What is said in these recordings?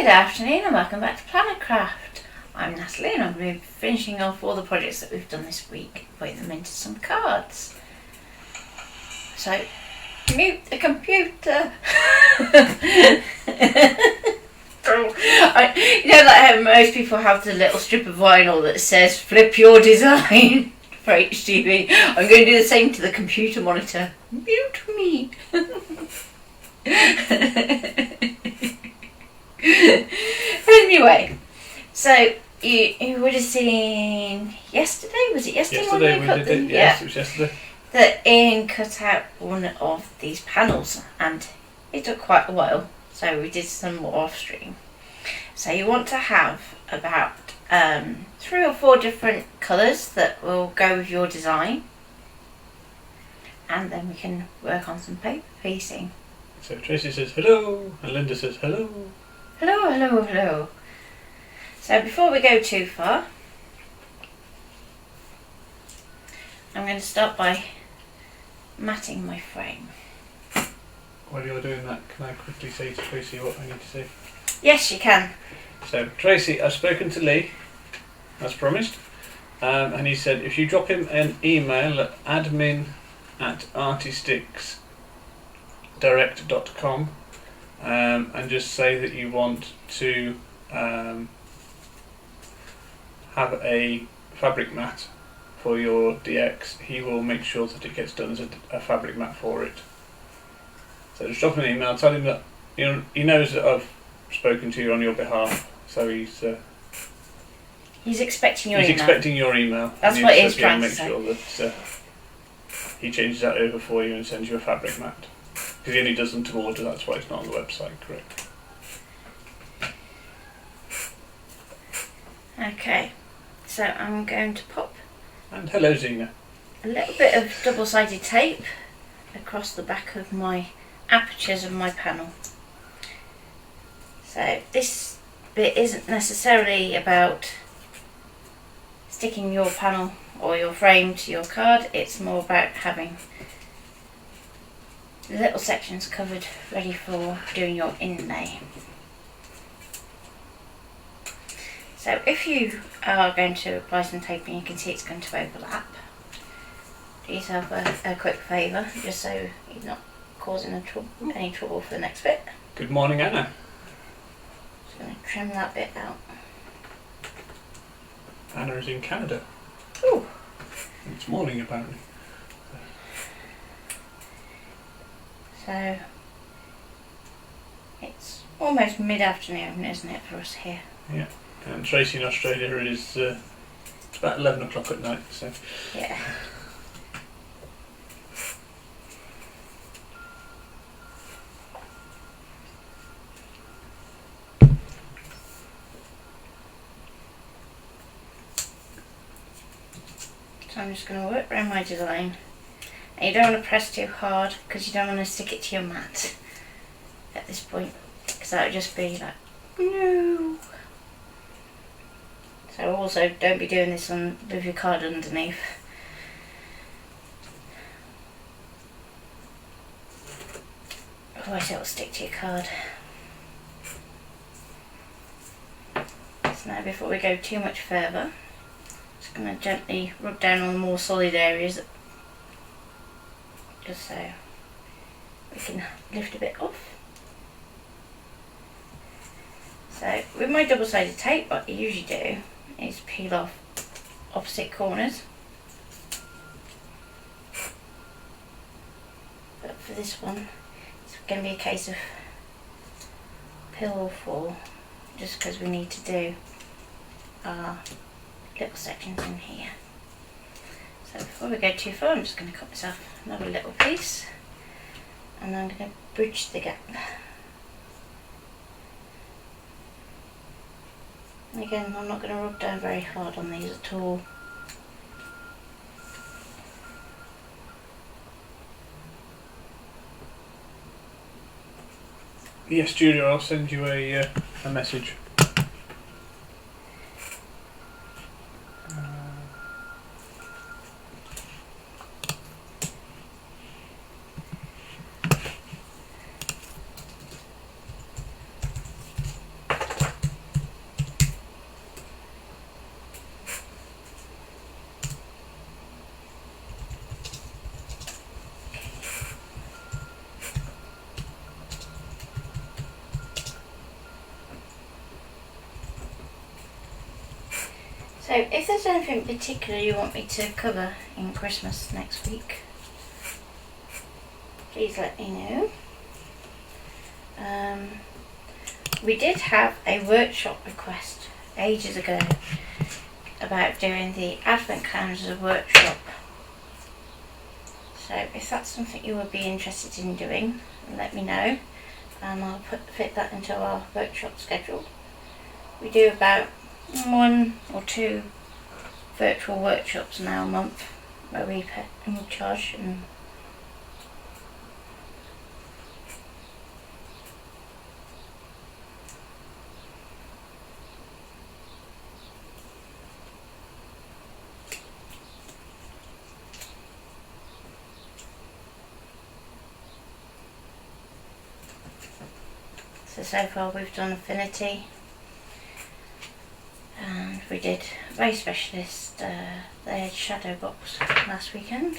Good afternoon and welcome back to Planet Craft. I'm Natalie and I'm going to be finishing off all the projects that we've done this week, putting them into some cards. So, mute the computer. You know, like how most people have the little strip of vinyl that says flip your design for HTV. I'm going to do the same to the computer monitor. Mute me. Anyway, so you would have seen yesterday, was it yesterday? Yesterday we did it, yes, it was yesterday. That Ian cut out one of these panels and it took quite a while, so we did some more off stream. So you want to have about 3 or 4 different colours that will go with your design, and then we can work on some paper piecing. So Tracy says hello and Linda says hello. Hello, hello, hello. So before we go too far, I'm going to start by matting my frame. While you're doing that, can I quickly say to Tracy what I need to say? Yes, you can. So Tracy, I've spoken to Lee, as promised, and he said if you drop him an email at admin@artisticsdirect.com and just say that you want to have a fabric mat for your DX, he will make sure that it gets done as a fabric mat for it. So just drop him an email, tell him that he knows that I've spoken to you on your behalf, so he's expecting your email. He's expecting your email. That's what he's trying to make say. Sure that he changes that over for you and sends you a fabric mat. Because he only does them to order, that's why it's not on the website, correct? Okay, so I'm going to pop And hello Zena. a little bit of double-sided tape across the back of my apertures of my panel. So this bit isn't necessarily about sticking your panel or your frame to your card, it's more about having little sections covered ready for doing your inlay. So if you are going to apply some tape and you can see it's going to overlap, do yourself a quick favour, just so you're not causing any trouble for the next bit. Good morning, Anna. Just going to trim that bit out. Anna is in Canada. Ooh. It's morning apparently. So it's almost mid-afternoon, isn't it, for us here? Yeah. And Tracy in Australia is it's about 11 o'clock at night, so Yeah. So I'm just going to work around my design. And you don't want to press too hard because you don't want to stick it to your mat at this point, because that would just be like, no. So also don't be doing this with your card underneath. Otherwise it will stick to your card. So now before we go too much further, just going to gently rub down on the more solid areas, just so we can lift a bit off. So with my double-sided tape, what I usually do is peel off opposite corners. But for this one, it's going to be a case of peel or fall, just because we need to do our little sections in here. So before we go too far, I'm just going to cut myself another little piece, and I'm going to bridge the gap. And again, I'm not going to rub down very hard on these at all. yes, Julia, I'll send you a message. So if there's anything particular you want me to cover in Christmas next week, please let me know. We did have a workshop request ages ago about doing the Advent Calendar workshop. So if that's something you would be interested in doing, let me know and I'll fit that into our workshop schedule. We do about 1 or 2 virtual workshops now a month where we charge and so far we've done Affinity and we did Very Specialist, they had Shadow Box last weekend.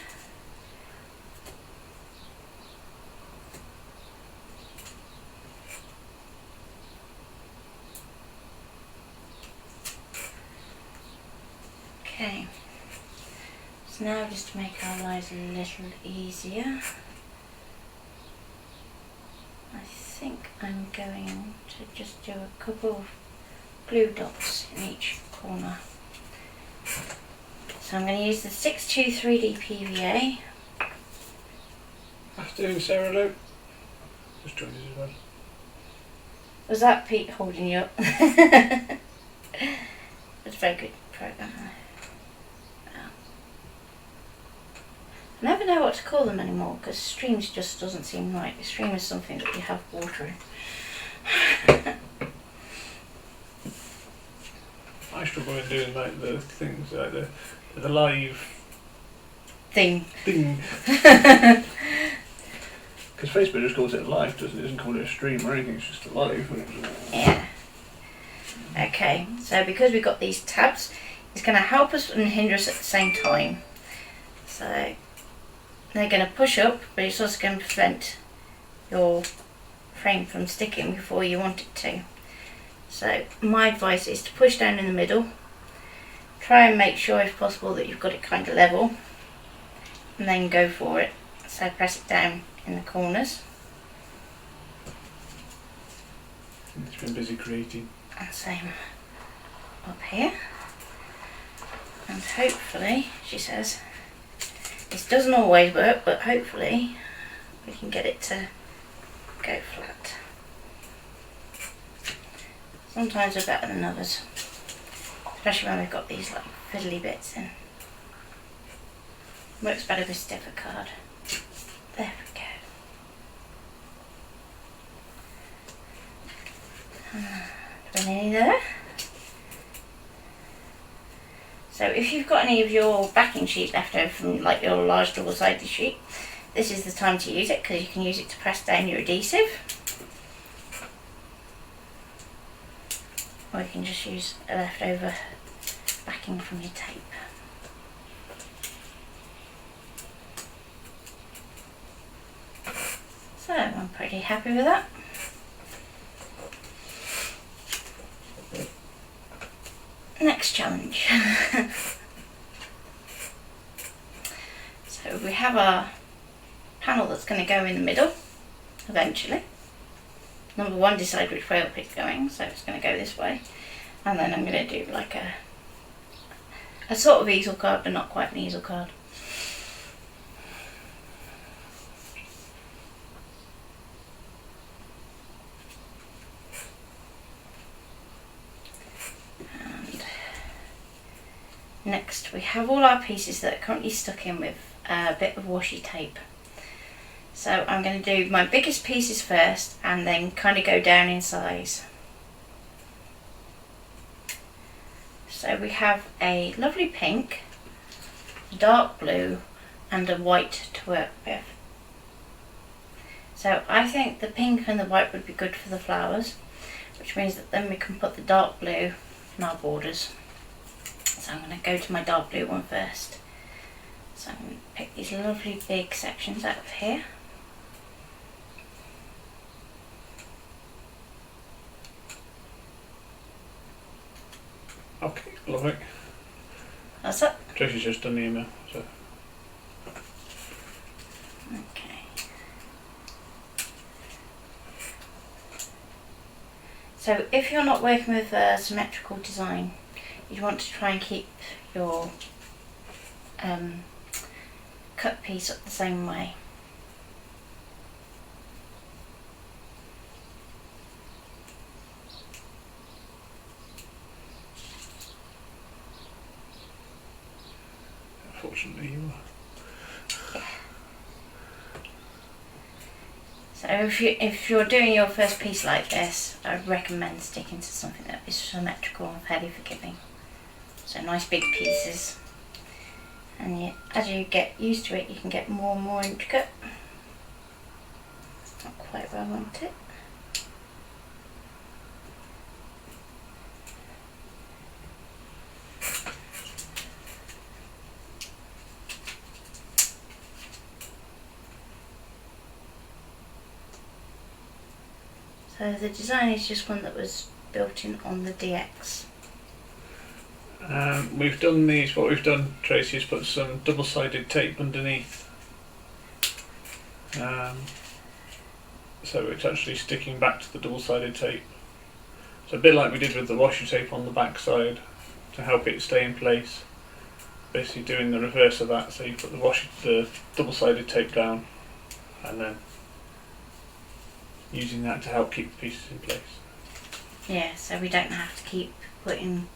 Okay, so now just to make our lives a little easier, I think I'm going to just do a couple of glue dots in each corner. So I'm going to use the 623D PVA. Afternoon, Sarah Lou. Just joined us as well. Was that Pete holding you up? It's a very good program. I never know what to call them anymore because streams just doesn't seem right. A stream is something that you have water in. I struggle with doing like the things like the live Thing. Because Facebook just calls it live, doesn't it? It doesn't call it a stream or anything, it's just a live. Yeah. Okay, so because we've got these tabs, it's going to help us and hinder us at the same time. So they're going to push up, but it's also going to prevent your frame from sticking before you want it to. So my advice is to push down in the middle, try and make sure if possible that you've got it kind of level, and then go for it. So press it down in the corners. It's been busy creating. And same up here. And hopefully, she says, this doesn't always work, but hopefully we can get it to go flat. Sometimes they're better than others, especially when we've got these like fiddly bits in. Works better with stiffer card. There we go. Do we need there? So if you've got any of your backing sheet left over from like your large double-sided sheet, this is the time to use it because you can use it to press down your adhesive. Or you can just use a leftover backing from your tape. So I'm pretty happy with that. Next challenge. So we have our panel that's going to go in the middle eventually. Number 1, decide which way up it's going, so it's going to go this way. And then I'm going to do like a sort of easel card, but not quite an easel card. And next we have all our pieces that are currently stuck in with a bit of washi tape. So I'm going to do my biggest pieces first and then kind of go down in size. So we have a lovely pink, dark blue and a white to work with. So I think the pink and the white would be good for the flowers, which means that then we can put the dark blue in our borders. So I'm going to go to my dark blue one first. So I'm going to pick these lovely big sections out of here. Okay, lovely. That's it. Tracy's just done the email. So. Okay. So if you're not working with a symmetrical design, you want to try and keep your cut piece up the same way. Unfortunately, you are. So if you're doing your first piece like this, I'd recommend sticking to something that is symmetrical and fairly forgiving. So nice big pieces. And as you get used to it, you can get more and more intricate. Not quite where I want it. So the design is just one that was built in on the DX. We've done these. What we've done, Tracy, is put some double-sided tape underneath. So it's actually sticking back to the double-sided tape. So a bit like we did with the washi tape on the back side to help it stay in place. Basically doing the reverse of that. So you put the double-sided tape down, and then using that to help keep the pieces in place. Yeah, so we don't have to keep putting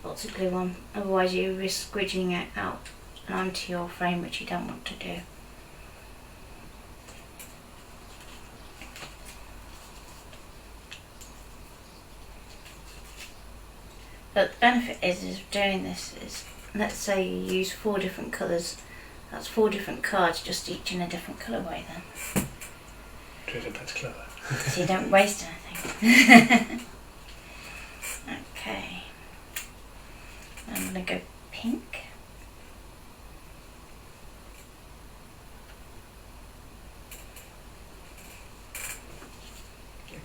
lots of glue on, otherwise you risk squidging it out and onto your frame, which you don't want to do. But the benefit is doing this is, let's say you use 4 different colours, that's 4 different cards, just each in a different colourway then. That's clever. So you don't waste anything. Okay. I'm going to go pink.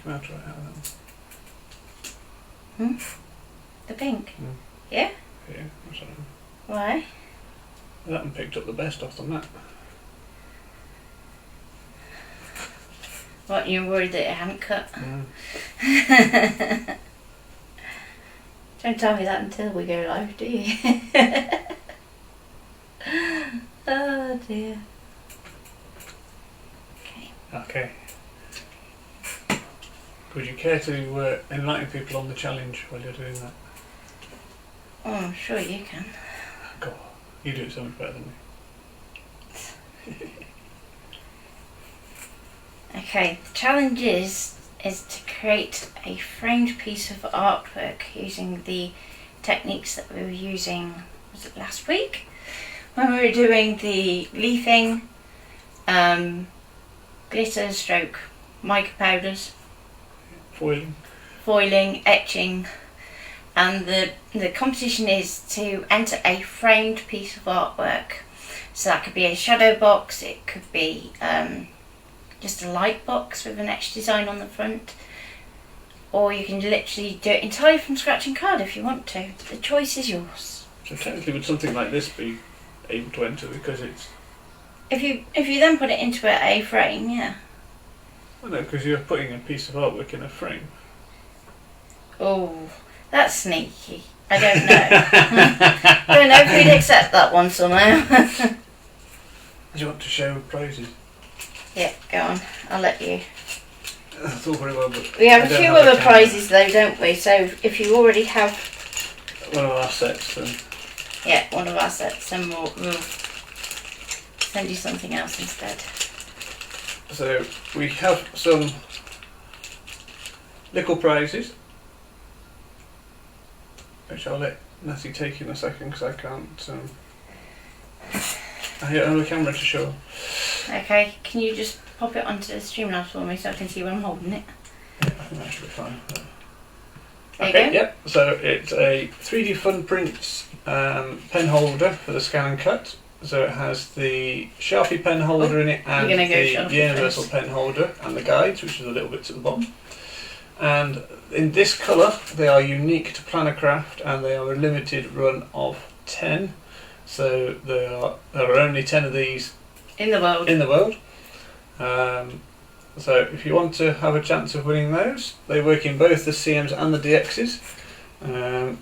Come out right out of Hmm? The pink? Mm. Yeah? Yeah, that's all right. Why? That one picked up the best off the mat. What, you're worried that it hadn't cut? Mm. Don't tell me that until we go live, do you? Oh dear. Okay. Okay. Would you care to enlighten people on the challenge while you're doing that? Oh, I'm sure you can. Go on. You do it so much better than me. Okay, the challenge is to create a framed piece of artwork using the techniques that we were using, was it last week? When we were doing the leafing, glitter stroke, mica powders, foiling, etching, and the competition is to enter a framed piece of artwork. So that could be a shadow box, it could be just a light box with an etched design on the front, or you can literally do it entirely from scratch and card if you want to. The choice is yours. So technically would something like this be able to enter because it's... If you then put it into a frame, yeah. I know, because you're putting a piece of artwork in a frame. Oh, that's sneaky. I don't know. I don't know if we'd accept that one somehow. Do you want to show prizes? Yeah, go on. I'll let you. That's all very well, but We have a few other prizes though, don't we? So if you already have one of our sets, then one of our sets, then we'll send you something else instead. so we have some little prizes, which I'll let Natty take in a second because I can't. I don't have a camera to show. Okay, can you just pop it onto the Streamlabs for me so I can see when I'm holding it? Yeah, I think that should be fine. There Okay, you go. yep. So it's a 3D Fun Prints pen holder for the scan and cut. So it has the Sharpie pen holder in it and You're gonna go the Sharpie universal first. pen holder and the guides, which is the little bits at the bottom. And in this colour, they are unique to Plannercraft and they are a limited run of 10. So there are only 10 of these In the world. in the world. So if you want to have a chance of winning those, they work in both the CMs and the DXs.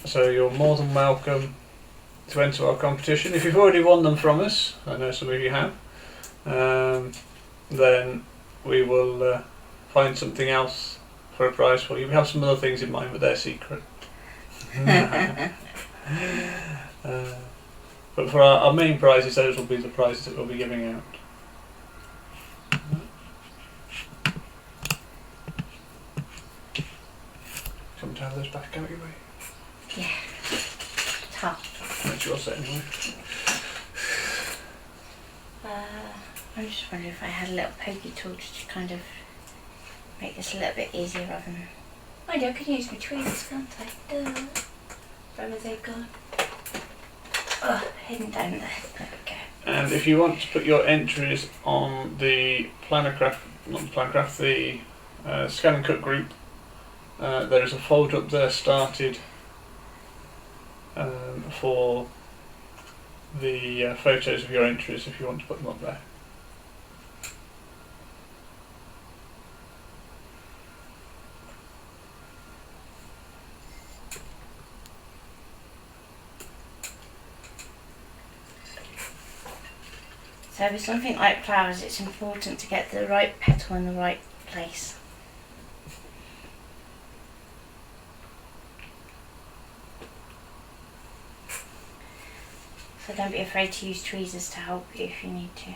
So you're more than welcome to enter our competition. If you've already won them from us, I know some of you have, then we will find something else for a prize for you. We have some other things in mind, but they're secret. But for our main prizes, those will be the prizes that we'll be giving out. Come to have those back out your way. Yeah. Tough. That's your set anyway. I'm just wondering if I had a little pokey tool just to kind of make this a little bit easier rather than... I do, I could use my tweezers, can't I? Duh. Where have they gone? Oh, hidden down there. There we go. And if you want to put your entries on the Plannercraft, the Scan and Cut group, there is a folder up there started for the photos of your entries if you want to put them up there. So with something like flowers, it's important to get the right petal in the right place. So don't be afraid to use tweezers to help you if you need to.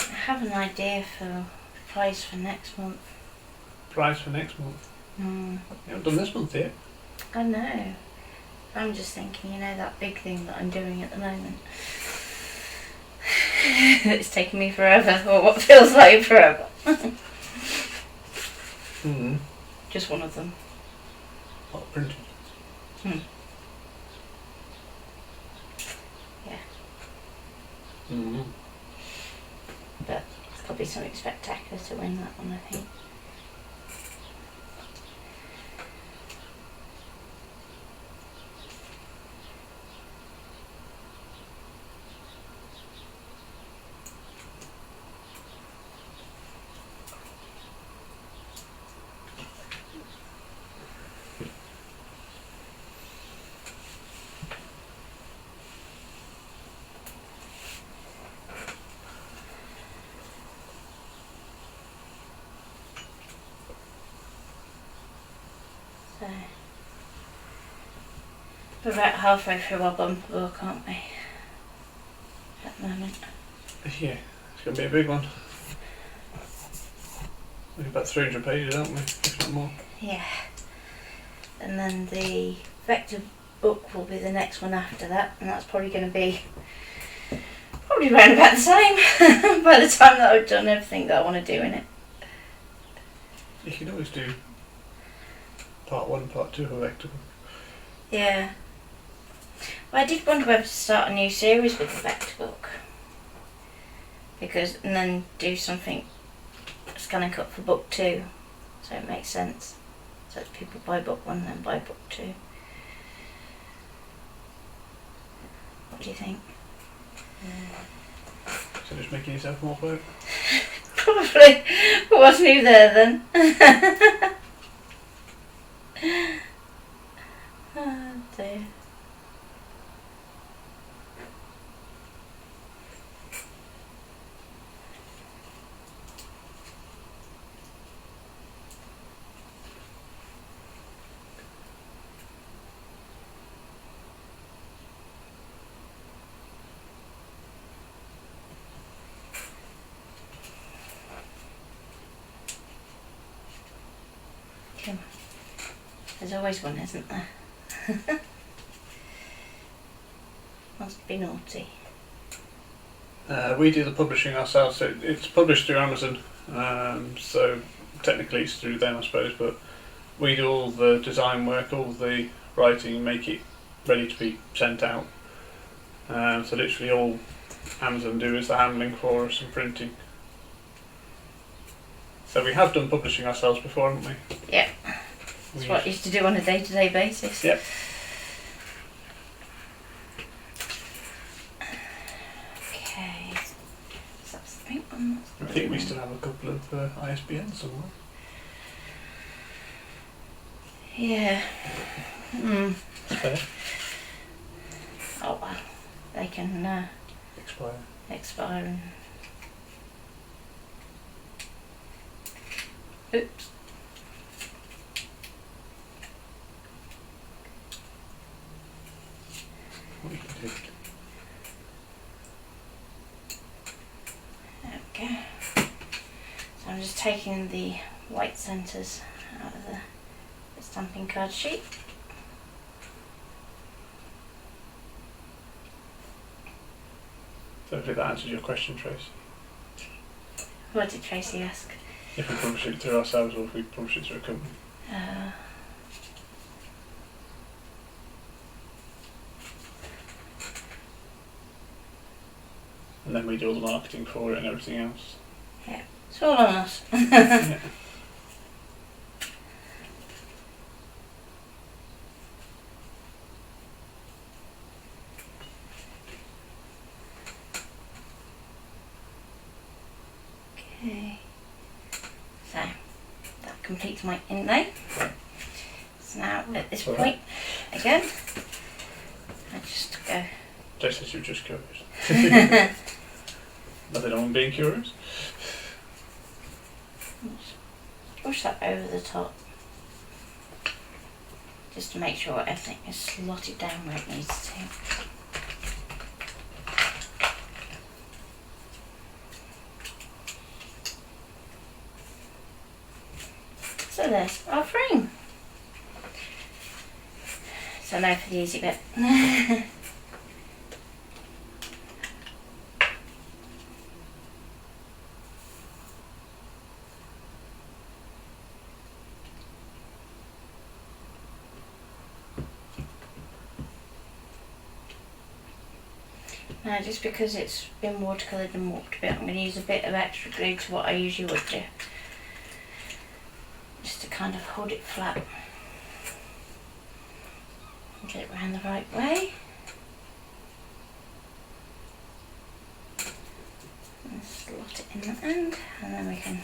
I have an idea for prize for next month. Prize for next month? Mm. You haven't done this month yet. I know. I'm just thinking, that big thing that I'm doing at the moment. It's taken me forever, or what feels like forever. Just one of them. What, printed? Yeah. Mm-hmm. But it's got to be something spectacular to win that one, I think. So, we're about halfway through our bumper book, aren't we? At the moment. Yeah, it's going to be a big one. We've about 300 pages, aren't we? If not more. Yeah. And then the vector book will be the next one after that, and that's probably going to be around about the same by the time that I've done everything that I want to do in it. You can always do part 1, part 2 of a vector book. Yeah. Well, I did wonder whether to start a new series with the vector book. And then do something Scan and Cut for book 2. So it makes sense. So that people buy book 1 and then buy book 2. What do you think? So just making yourself more work? Probably. But what's new there then? Oh dear. Come on. There's always one, isn't there? Must be naughty. We do the publishing ourselves, so it's published through Amazon. So technically it's through them, I suppose, but we do all the design work, all the writing, and make it ready to be sent out. So literally all Amazon do is the handling for us and printing. So we have done publishing ourselves before, haven't we? Yeah. That's what I used to do on a day-to-day basis. Yep. Okay. So that's the pink one. I think we still have a couple of ISBNs somewhere. Yeah. Fair. Oh well, they can expire and... Oops. What you can do. There we go. So I'm just taking the white centres out of the stamping card sheet. So hopefully that answers your question, Tracy. What did Tracy ask? If we publish it through ourselves or if we publish it through a company. And then we do all the marketing for it and everything else. Yeah, it's all on us. Yeah. Okay. So that completes my inlay. So now at this point, again, I just go. Jess says you're just curious. Nothing wrong with being curious. Push that over the top, just to make sure everything is slotted down where it needs to. So there's our frame. So now for the easy bit. Now, just because it's been watercoloured and warped a bit, I'm going to use a bit of extra glue to what I usually would do, just to kind of hold it flat and get it around the right way. And slot it in the end, and then we can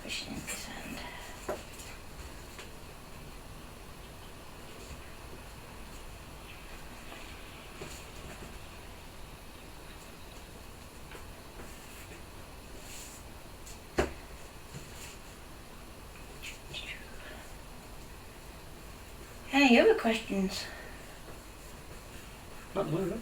push it in this end. Any other questions? Not at the moment.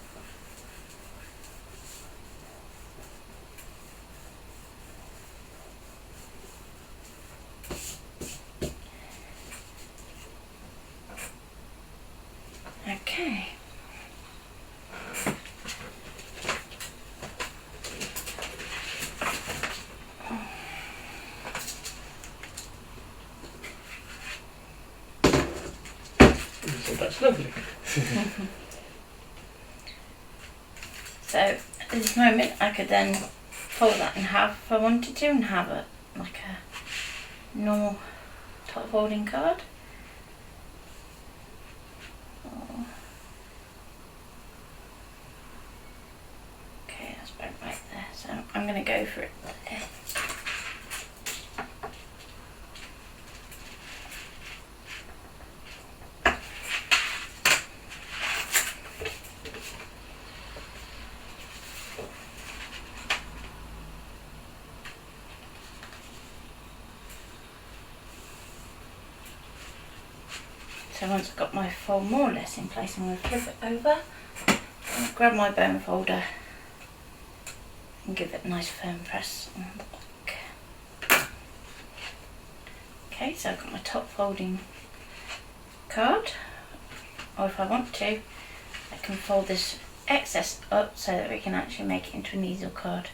Okay. So that's lovely. So at this moment I could then fold that in half if I wanted to and have it like a normal top folding card. Okay, that's about right there. So I'm going to go for it there. So once I've got my fold more or less in place, I'm going to flip it over, and grab my bone folder and give it a nice firm press on the back. Okay, so I've got my top folding card, or if I want to, I can fold this excess up so that we can actually make it into an easel card.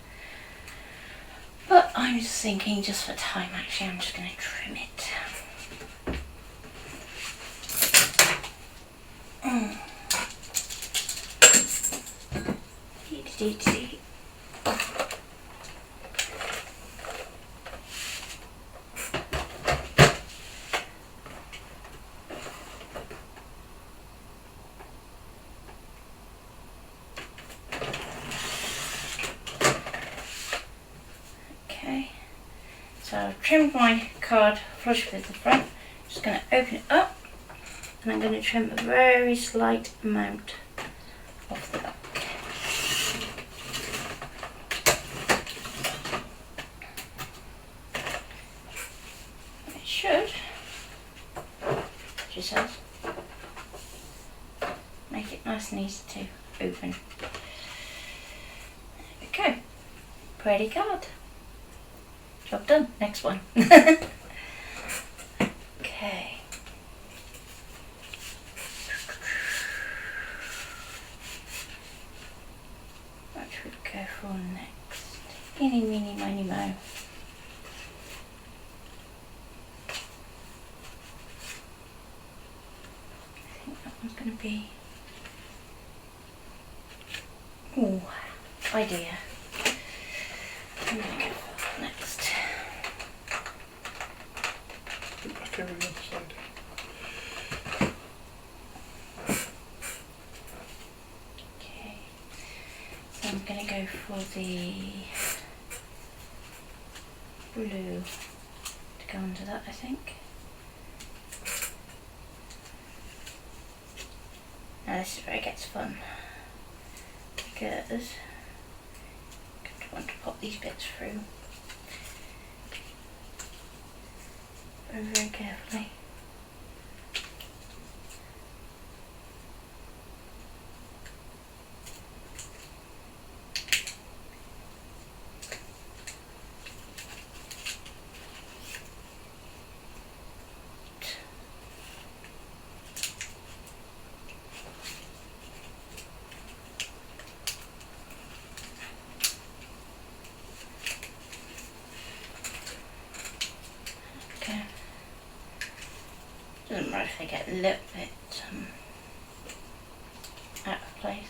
But I'm just thinking, just for time, actually, I'm just going to trim it. Dee-dee-dee-dee. Okay, so I've trimmed my card flush with the front. Just going to open it up, and I'm going to trim a very slight amount off the back. It should, she says, make it nice and easy to open. There we go. Pretty card. Job done. Next one. Okay. What should we go for next? Eeny, meeny, miny, mo. I think that one's going to be... Ooh, idea. I'm going to go for that next. Back over the other side. Okay, so I'm going to go for the blue to go under that, I think. Now this is where it gets fun, because I'm going to want to pop these bits through very, very carefully. Okay. Doesn't matter if they get a little bit out of place,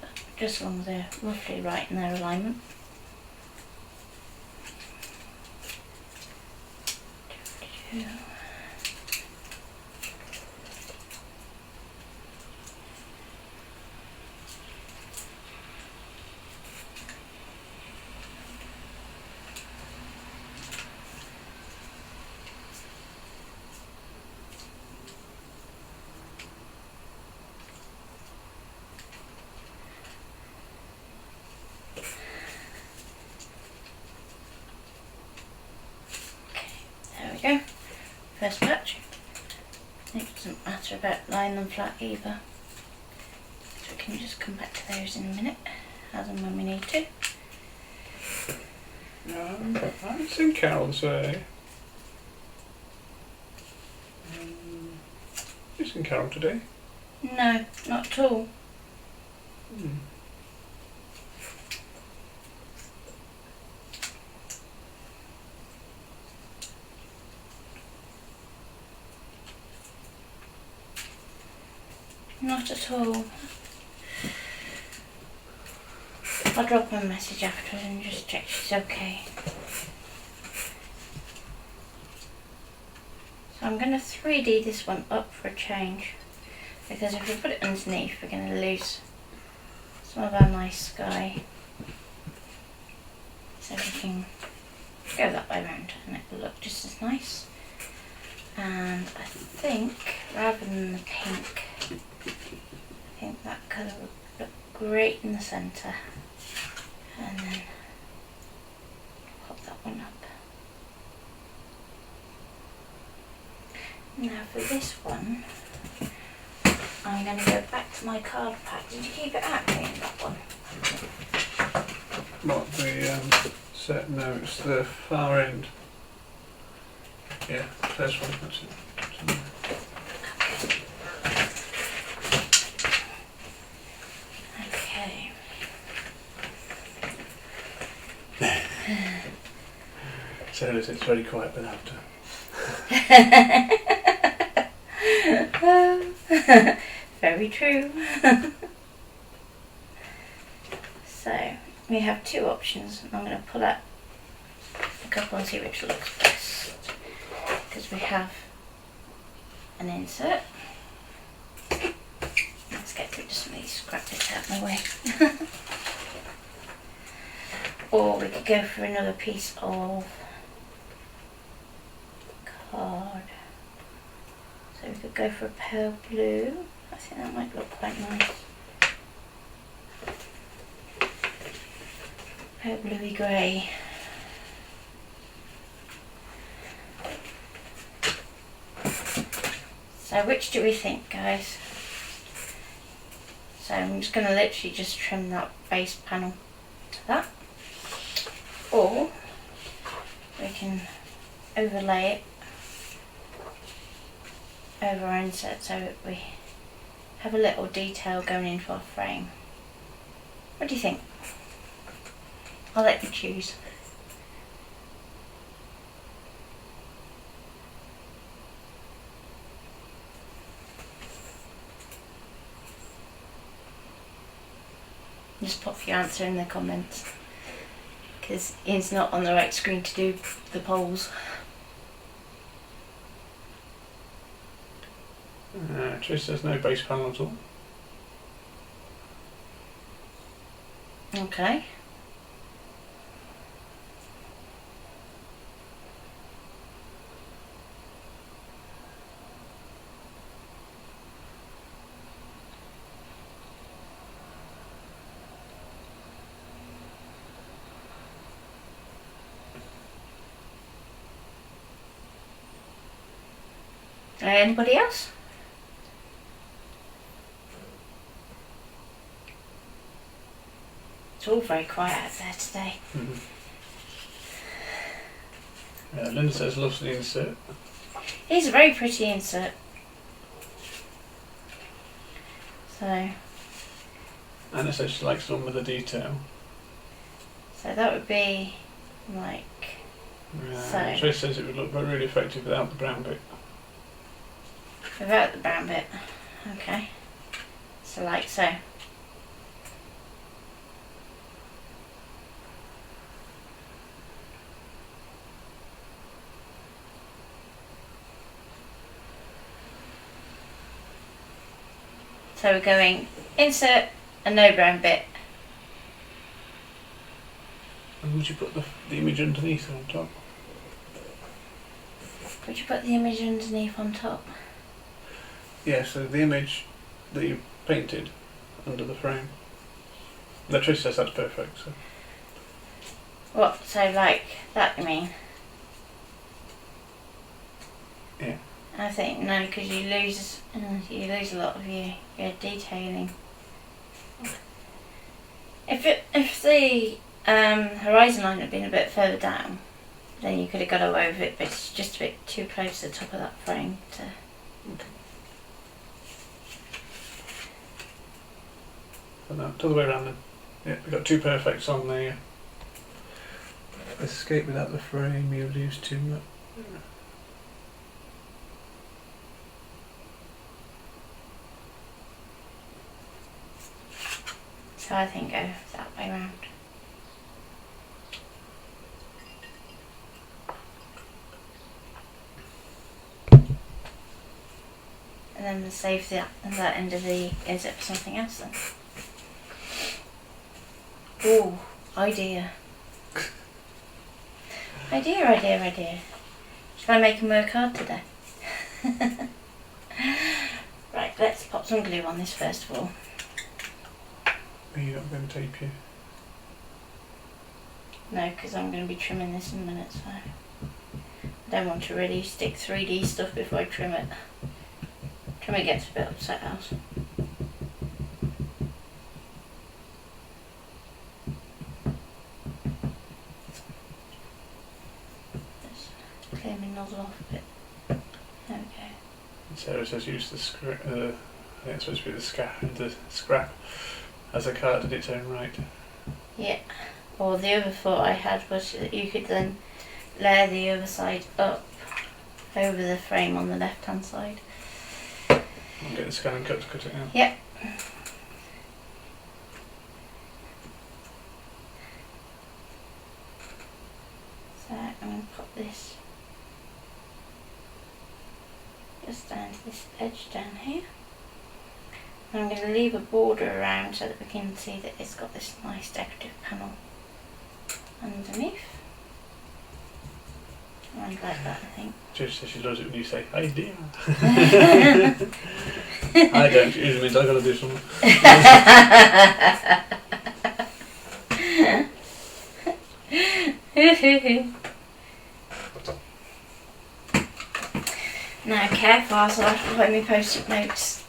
but just as long as they're roughly right in their alignment. There we go. First batch. It doesn't matter about laying them flat either. So we can just come back to those in a minute, as and when we need to. I haven't seen Carol say. You seen Carol today? No, not at all. Not at all. I'll drop her a message afterwards and just check she's okay. So I'm going to 3D this one up for a change, because if we put it underneath we're going to lose some of our nice sky. So we can go that way around and it will look just as nice. And I think rather than the pink, I think that colour would look great in the centre. And then pop that one up. Now for this one, I'm going to go back to my card pack. Did you keep it active in that one? What, the set? No, it's the far end. Yeah, first one, that's it. Okay. Sarah says it's very quiet with laughter. Very true. So we have two options. I'm going to pull out a couple and see which looks best, because we have an insert. Let's get rid of some of these scrap bits out of my way. Or we could go for another piece of card. So we could go for a pale blue. I think that might look quite nice. Pale bluey grey. So which do we think, guys? So I'm just going to literally just trim that base panel to that. Or we can overlay it over our insert so that we have a little detail going into our frame. What do you think? I'll let you choose. Just pop your answer in the comments, because Ian's not on the right screen to do the polls. Trish says no base panel at all. Okay. Anybody else? It's all very quiet out there today. Linda says loves the insert. It's a very pretty insert. So Anna says she likes the one with the detail. that would be like so. Trish says it would look really effective without the brown bit. Without the brown bit. Okay. So like so. So we're going insert a no brown bit. And would you put the image underneath or on top? Would you put the image underneath on top? Yeah, so the image that you painted under the frame. The Trish says that's perfect. So. What? So like that, you mean? Yeah. I think no, because you lose a lot of your detailing. If the horizon line had been a bit further down, then you could have got away with it. But it's just a bit too close to the top of that frame to. Okay. So now, the other way around then. Yeah, we've got two perfects on the escape without the frame. You lose too much. So I think go that way round. And then we'll save that end of the insert for something else then. Ooh, idea. Idea. Shall I make him work hard today? Right, let's pop some glue on this first of all. Are you not going to tape you? No, because I'm going to be trimming this in a minute, so I don't want to really stick 3D stuff before I trim it. Trimmer gets a bit upset else. Just clear my nozzle off a bit. There we go. Sarah says use the scrap. I think it's supposed to be the scrap as a card in its own right. Yeah. Or the other thought I had was that you could then layer the other side up over the frame on the left hand side. I'll get the scan and cut to cut it out. Yep. So I'm going to pop this just down to this edge down here. And I'm going to leave a border around so that we can see that it's got this nice decorative panel underneath. Around like that, I think. Judge says she loves it when you say, idea. I don't, it usually means I've got to do something. Now careful, I'll have to put my post-it notes.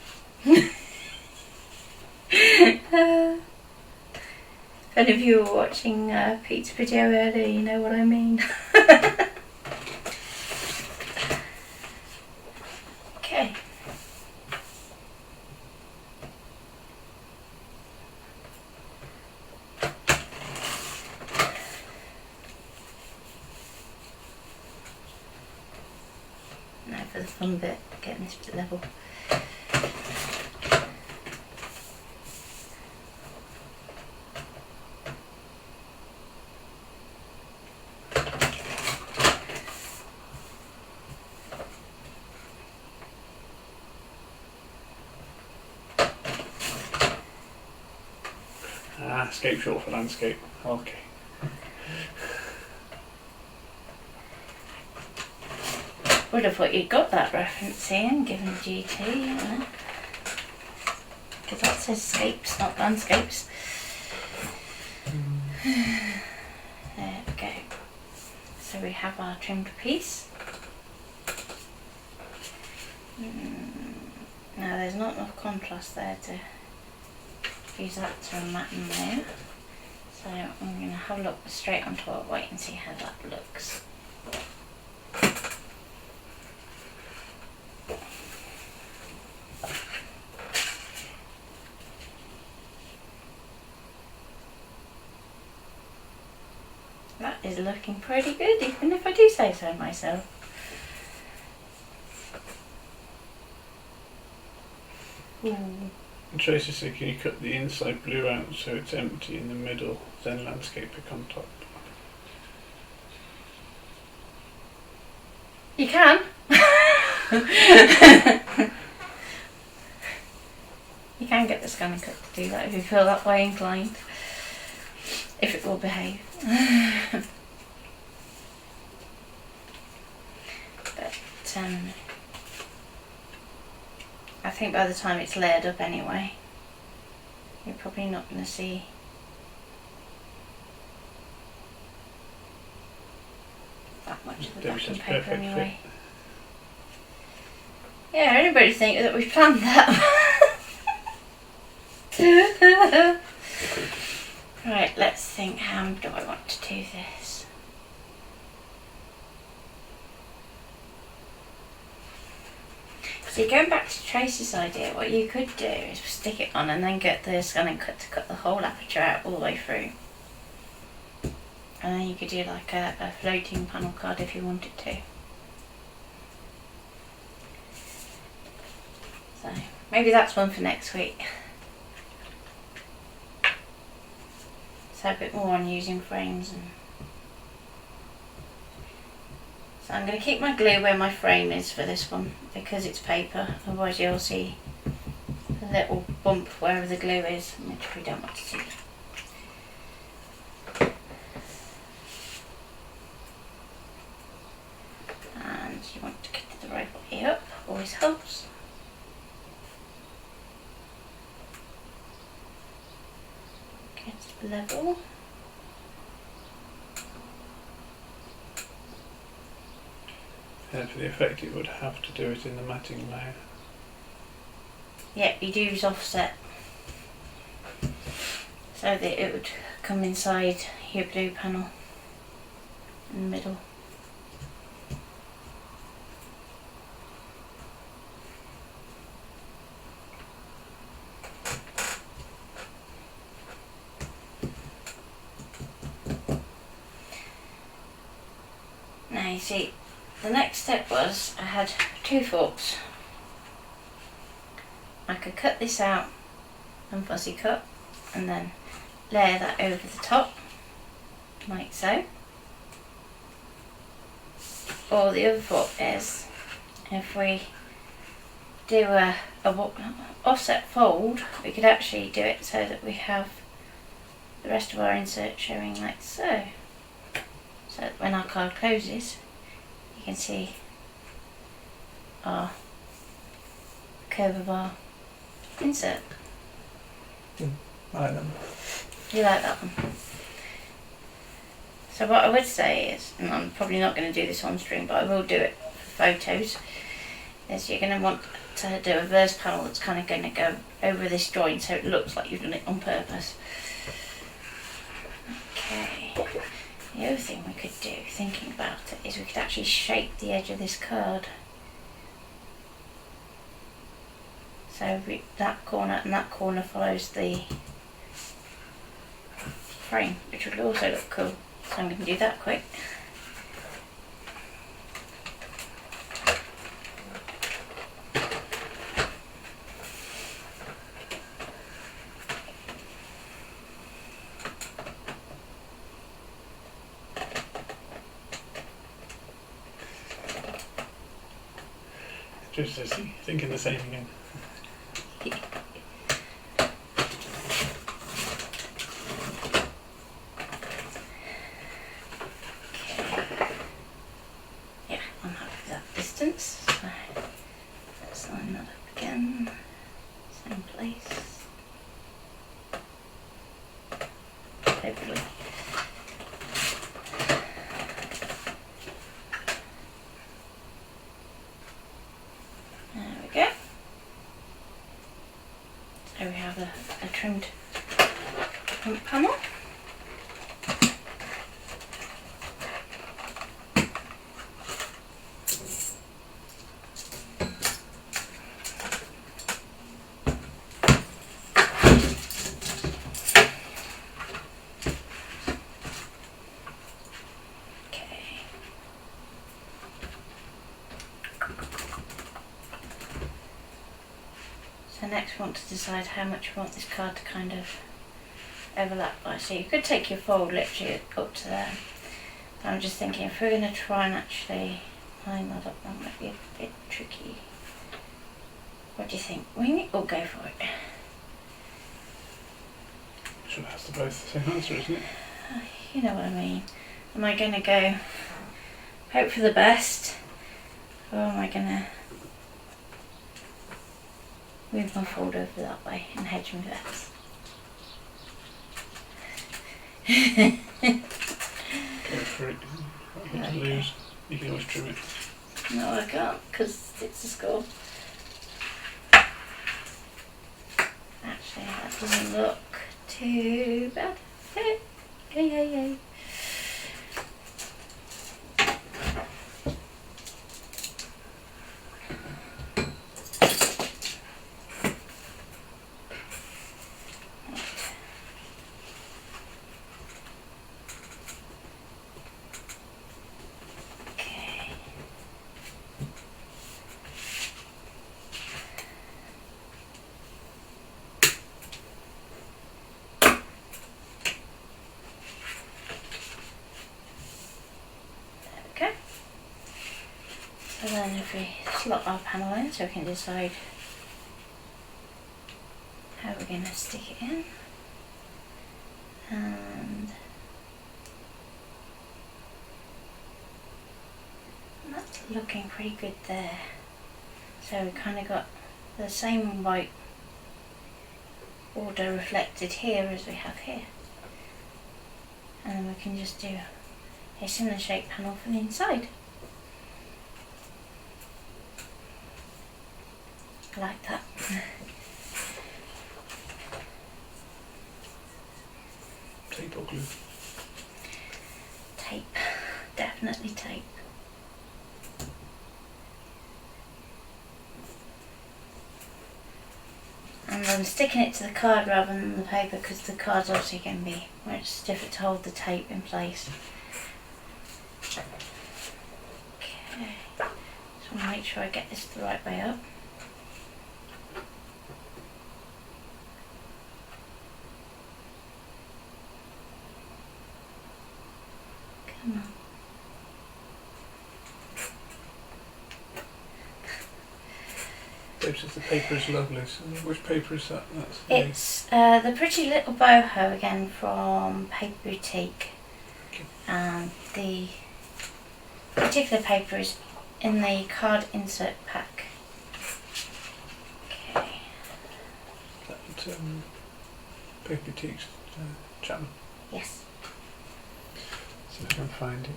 If any of you were watching Pete's video earlier, you know what I mean. Okay. Now for the fun bit, getting this bit level. Scape short for landscape. Okay. Would have thought you'd got that reference in, given GT, you know. Because that says scapes, not landscapes. There we go. So we have our trimmed piece. Now there's not enough contrast there to use that to a matte and layer. So I'm going to have a look straight onto our white and see how that looks. That is looking pretty good, even if I do say so myself. Ooh. Tracy said, can you cut the inside blue out so it's empty in the middle, then landscape it on top? You can. You can get the scanning cut to do that if you feel that way inclined. If it will behave. But I think by the time it's layered up anyway, you're probably not going to see that much of the backing paper anyway. Fit. Yeah, anybody think that we planned that? Right, let's think, how do I want to do this? See, going back to Tracy's idea, what you could do is stick it on and then get the scanning cut to cut the whole aperture out all the way through. And then you could do like a floating panel card if you wanted to. So, maybe that's one for next week. So a bit more on using frames. So I'm going to keep my glue where my frame is for this one because it's paper, otherwise you'll see a little bump wherever the glue is, which we don't want to see. And you want to get it the right way up, always helps. Get it level. And for the effect it would have to do it in the matting layer. Yep, you'd use offset so that it would come inside your blue panel in the middle. see, the next step was I had 2 forks. I could cut this out and fussy cut and then layer that over the top like so. Or the other fork is, if we do a offset fold, we could actually do it so that we have the rest of our insert showing like so. So that when our card closes, you can see our curve of our insert. I like them. You like that one? So what I would say is, and I'm probably not going to do this on stream, but I will do it for photos, is you're going to want to do a verse panel that's kind of going to go over this joint so it looks like you've done it on purpose. Okay. The other thing we could do, thinking about it, is we could actually shape the edge of this card. So that corner and that corner follows the frame, which would also look cool. So I'm going to do that quick. Just thinking the same again. Yeah, I'm happy with that distance. So let's line that up again. Same place. Hopefully. There we go. So we have a trimmed front panel. So next we want to decide how much we want this card to kind of overlap by. So you could take your fold literally up to there. I'm just thinking if we're going to try and actually line that up, that might be a bit tricky. What do you think? Wing it or go for it? Sure, that's the both the same answer, isn't it? You know what I mean. Am I going to go hope for the best, or am I going to move my fold over that way and hedge my bets? Go for it. You get to lose. You can always trim it. No, I can't, because it's a score. Actually, that doesn't look too bad. Yay, yay, yay. So then if we slot our panel in so we can decide how we're going to stick it in, and that's looking pretty good there. So we kind of got the same white border reflected here as we have here, and then we can just do a similar shape panel for the inside. Like that. Tape or glue? Tape. Definitely tape. And I'm sticking it to the card rather than the paper because the card's obviously going to be much stiffer to hold the tape in place. Okay. Just want to make sure I get this the right way up. Come on. Dave says the paper is lovely. So which paper is that? That's It's the Pretty Little Boho again from Paper Boutique. Okay. And the particular paper is in the card insert pack. Okay. that Paper Boutique's Chapman. Yes. See if I can find it.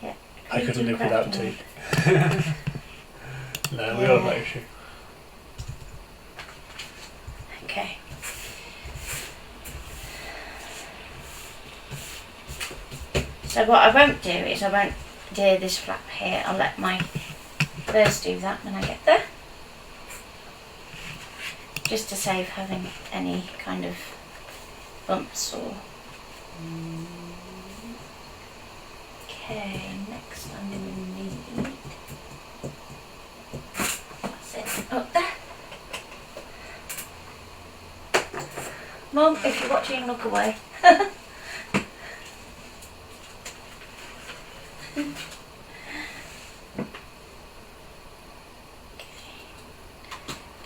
Yeah. I couldn't live without tape. No, we Yeah. all have that issue. Okay. So what I won't do is I won't do this flap here. I'll let my birds do that when I get there. Just to save having any kind of bumps or... Okay, next I'm going to need... That's it. Up there. Mum, if you're watching, look away.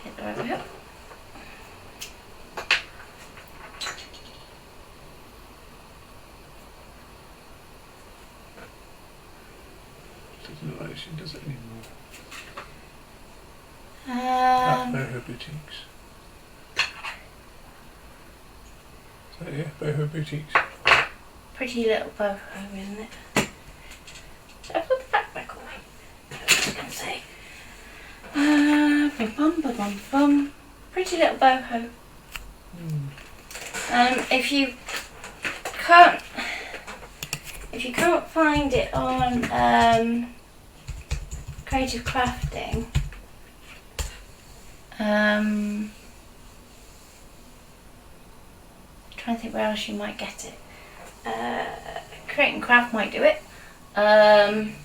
Get the right way up. Doesn't look like she does it anymore. At Boho Boutiques. So yeah, Boho Boutiques. Pretty Little Boho, isn't it? Did I put the back away? I was going to say. Bum, bum, bum, bum. Pretty Little Boho. If you can't find it on Creative Crafting, trying to think where else you might get it. Create and Craft might do it. And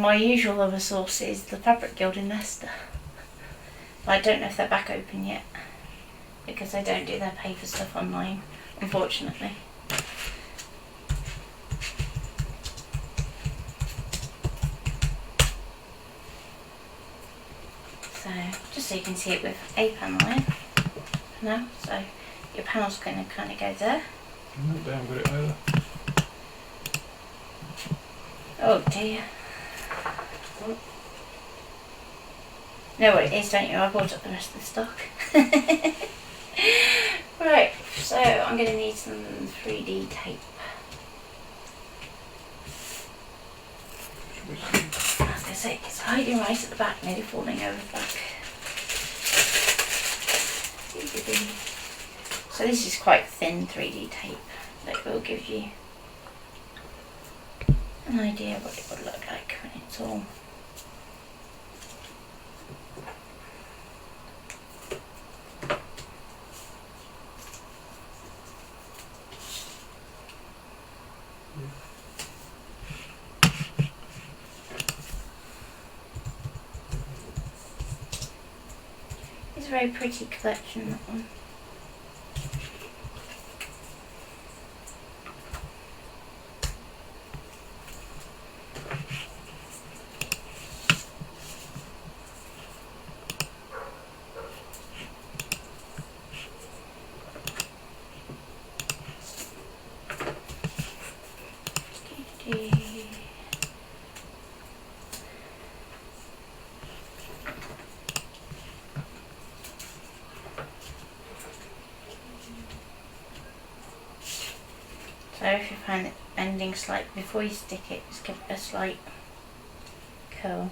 my usual other source is the Fabric Guild in Leicester. But I don't know if they're back open yet, because they don't do their paper stuff online, unfortunately. So, just so you can see it with a panel in now. So, your panel's going to kind of go there. No, they haven't got it either. Oh dear. Know what it is, don't you? I bought up the rest of the stock. Right, so I'm going to need some 3D tape. Should we see? I was going to say, it's hiding right at the back, nearly falling over the back. So this is quite thin 3D tape that will give you an idea what it would look like when it's all It's a very pretty collection, that one. So if you find it bending slightly, before you stick it, just give it a slight curl.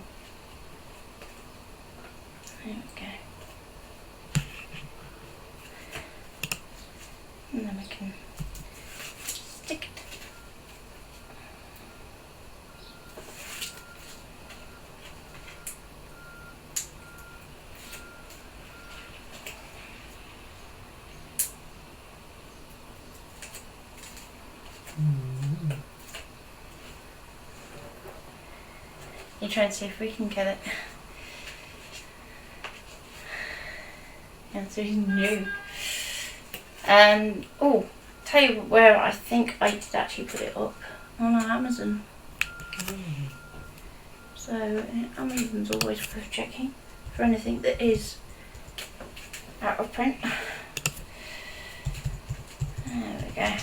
There we go. And then we can stick it. You try and see if we can get it. Yeah, so he's new. Oh, tell you where I think I did actually put it up on our Amazon. So Amazon's always worth checking for anything that is out of print. There we go.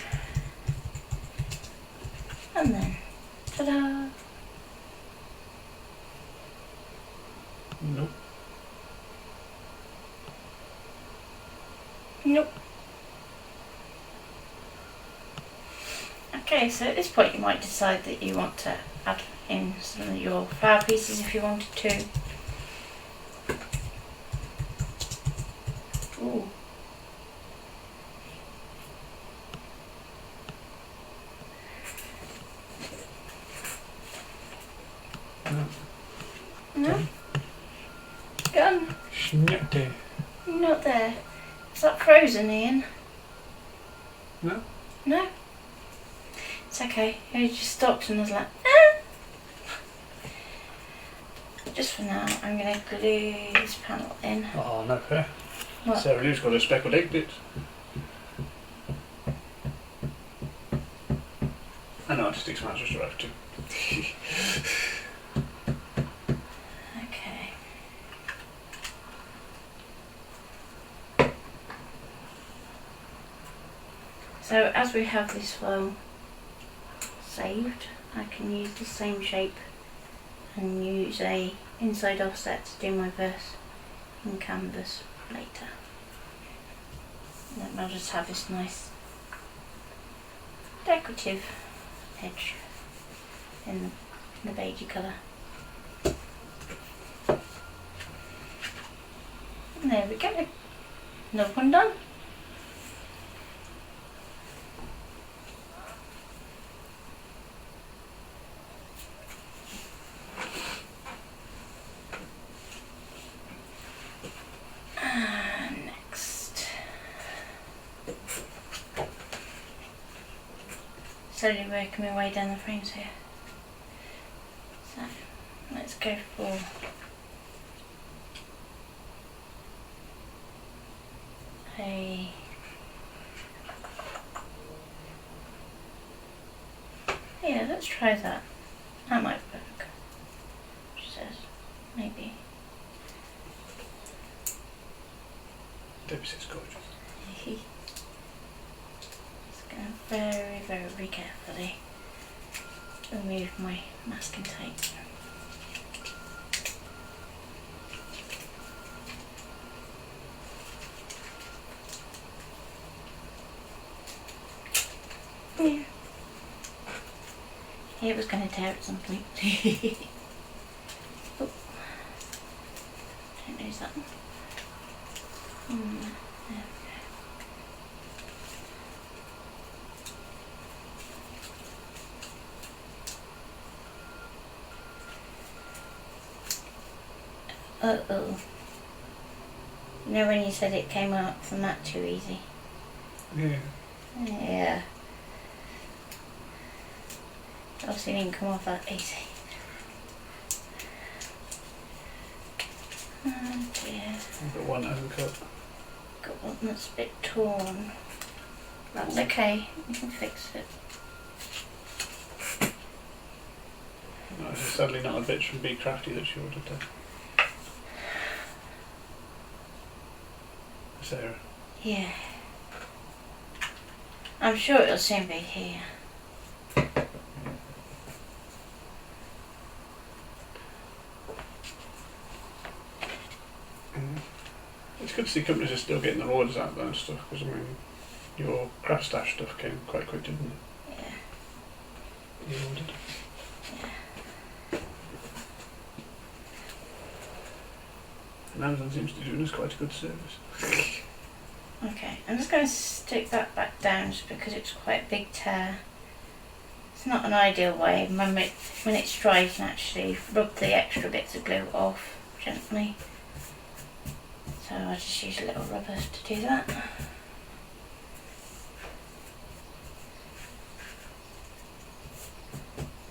And then, ta-da! Nope. Nope. Okay, so at this point you might decide that you want to add in some of your flower pieces if you wanted to. Ooh. No. No? Gone. Not there. Not there. Is that frozen, Ian? No. No? It's okay. He just stopped and was like, ah! Just for now, I'm going to glue this panel in. Oh, no fair. What? Sarah Lou's got a speckled egg bit. I know, artistic smiles just arrived too. Okay. So as we have this flow saved, I can use the same shape and use a inside offset to do my verse in canvas later. And then I'll just have this nice decorative edge in the beigey colour. And there we go. Another one done. Next. Slowly working my way down the frames here. So let's go for yeah, let's try that. That might work. She says, maybe. Debbie says gorgeous. Just going to very, very carefully remove my masking tape. Yeah. It was going to tear at some point. Oh. Don't lose that one. There we go. Uh-oh. You know when you said it came out from that too easy? Yeah. Yeah. Obviously didn't come off that easy. Oh dear. I've got one uncut. Got one that's a bit torn. That's okay, we can fix it. No, this is sadly not a bitch from Be Crafty that she ordered there. Sarah. Yeah. I'm sure it'll soon be here. It's good to see companies are still getting their orders out there and stuff, because I mean, your craft stash stuff came quite quick, didn't it? Yeah. You ordered. And Amazon seems to be doing us quite a good service. Okay, I'm just going to stick that back down just because it's quite a big tear. It's not an ideal way. When it's dry, you can actually rub the extra bits of glue off gently. So I just use a little rubber to do that.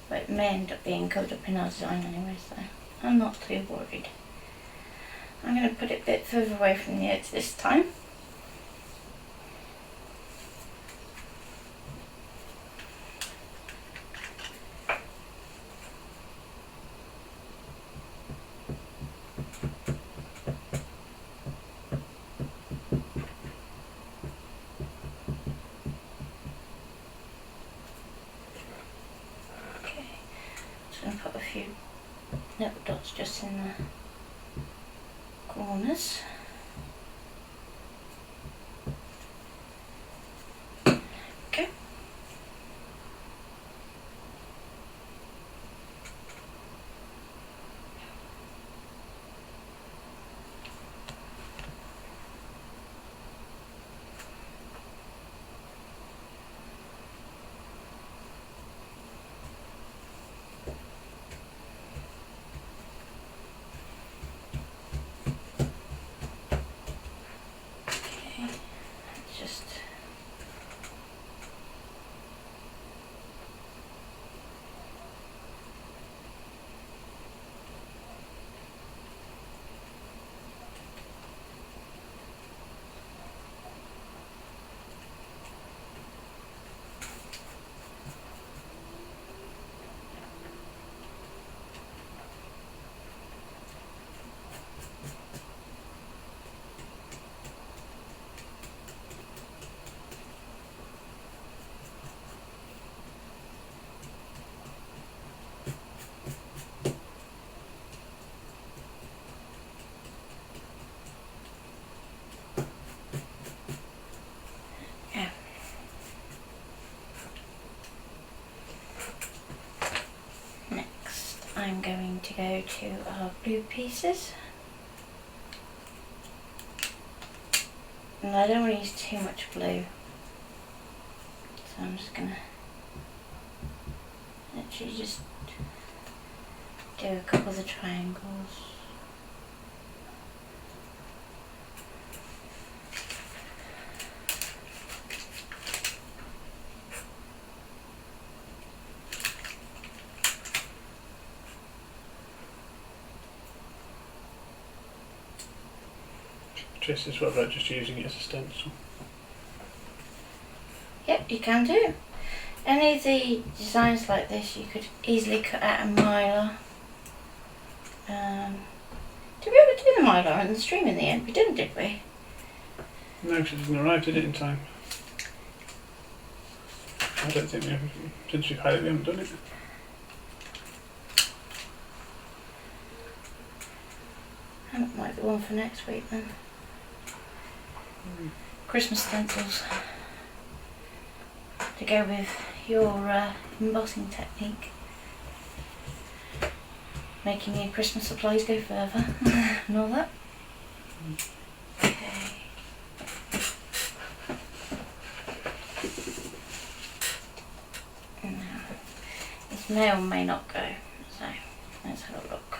But it may end up being covered up in our design anyway, so I'm not too worried. I'm going to put it a bit further away from the edge this time. I'm going to put a few little dots just in the corners. Okay. Just I'm going to go to our blue pieces, and I don't want to use too much blue, so I'm just going to actually just do a couple of the triangles. Just as well about just using it as a stencil. Yep, you can do. Any of the designs like this you could easily cut out a mylar. Did we ever do the mylar on the stream in the end? We didn't, did we? No, because it didn't arrive, did it, in time? I don't think we have. Since we've had it, we haven't done it. That might be one for next week then. Christmas stencils to go with your embossing technique, making your Christmas supplies go further and all that. Okay. Now, this may or may not go, so let's have a look.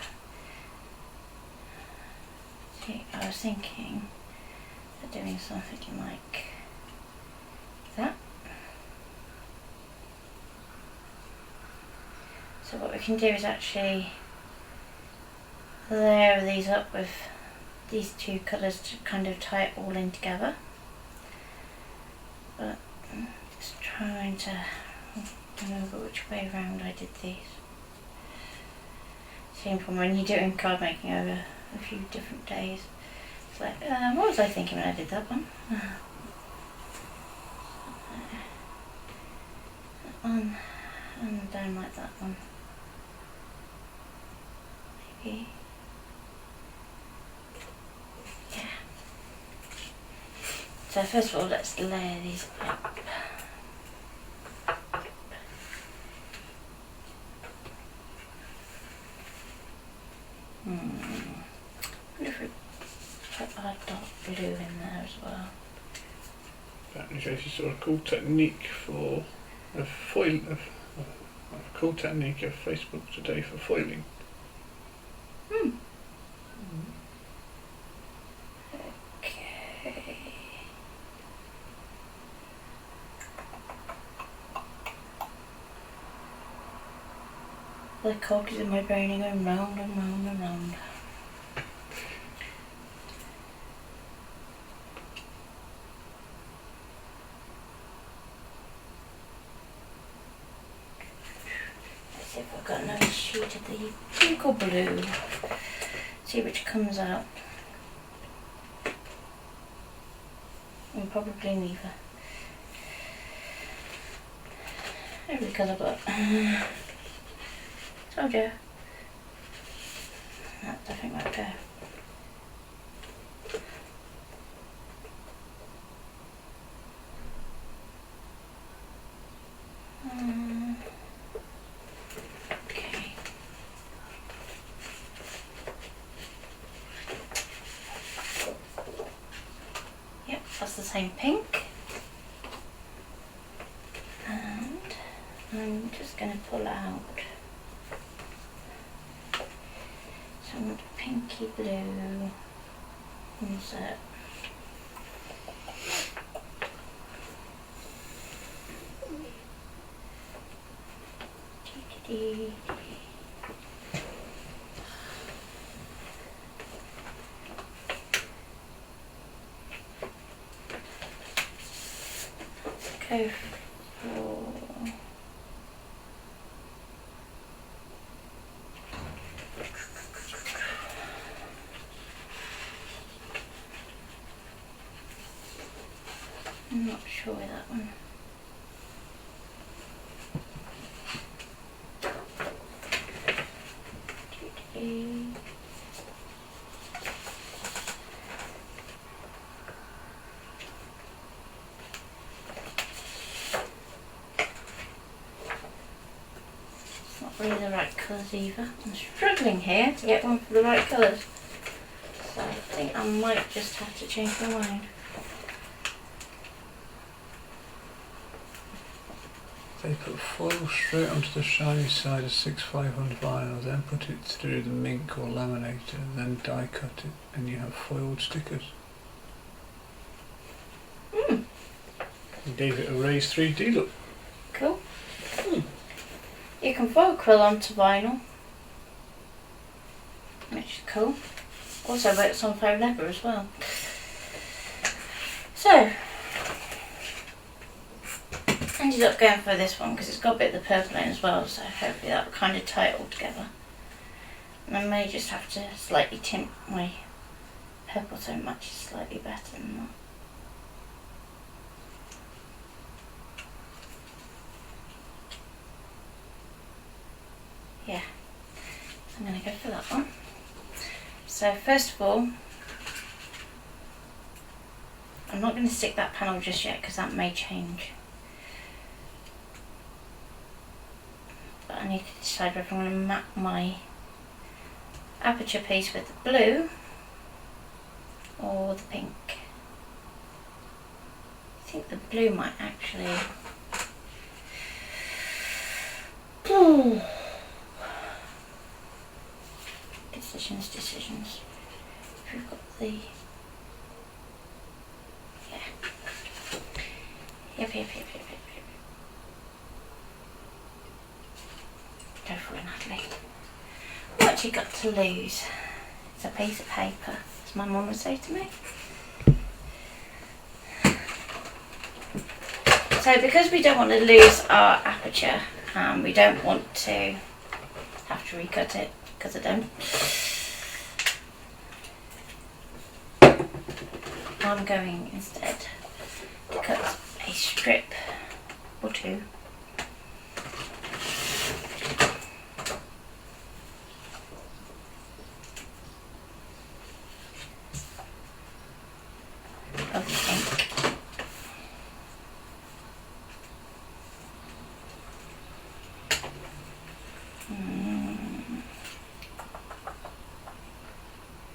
See, I was thinking doing something like that. So what we can do is actually layer these up with these two colours to kind of tie it all in together. But I'm just trying to remember which way around I did these. Same from when you're doing card making over a few different days. Like, what was I thinking when I did that one? That one, and down like that one. Maybe. Yeah. So first of all, let's layer these up. I wonder if we put our dark blue in there as well. That shows you sort of cool technique for a foil. A cool technique of Facebook today for foiling. Okay. the cogs in my brain are going round and round and round. Let's see if I've got another sheet of the pink or blue. See which comes out. And probably neither. Maybe because I've got told you. That I think might go. Okay. Yep, that's the same pink. And I'm just going to pull out some pinky blue insert. Go for I'm not sure with that one. It's not really the right colours either. I'm struggling here to get one for the right colours. So I think I might just have to change my mind. They put foil straight onto the shiny side of 6x500 vinyl, then put it through the mink or laminator, then die cut it, and you have foiled stickers. Mm. And gave it a raised 3D look. Cool. You can foil quill onto vinyl, which is cool. Also works on faux leather as well. So, ended up going for this one because it's got a bit of the purple in as well, so hopefully that will kind of tie it all together. And I may just have to slightly tint my purple so it matches slightly better than that. Yeah, I'm going to go for that one. So first of all, I'm not going to stick that panel just yet because that may change. But I need to decide whether I'm going to map my aperture piece with the blue or the pink. I think the blue might actually... Decisions. If we've got the... Yeah. Yep. Go for it, Natalie. What you got to lose? It's a piece of paper, as my mum would say to me. So because we don't want to lose our aperture, we don't want to have to recut it, because I don't. I'm going instead to cut a strip or two of the ink.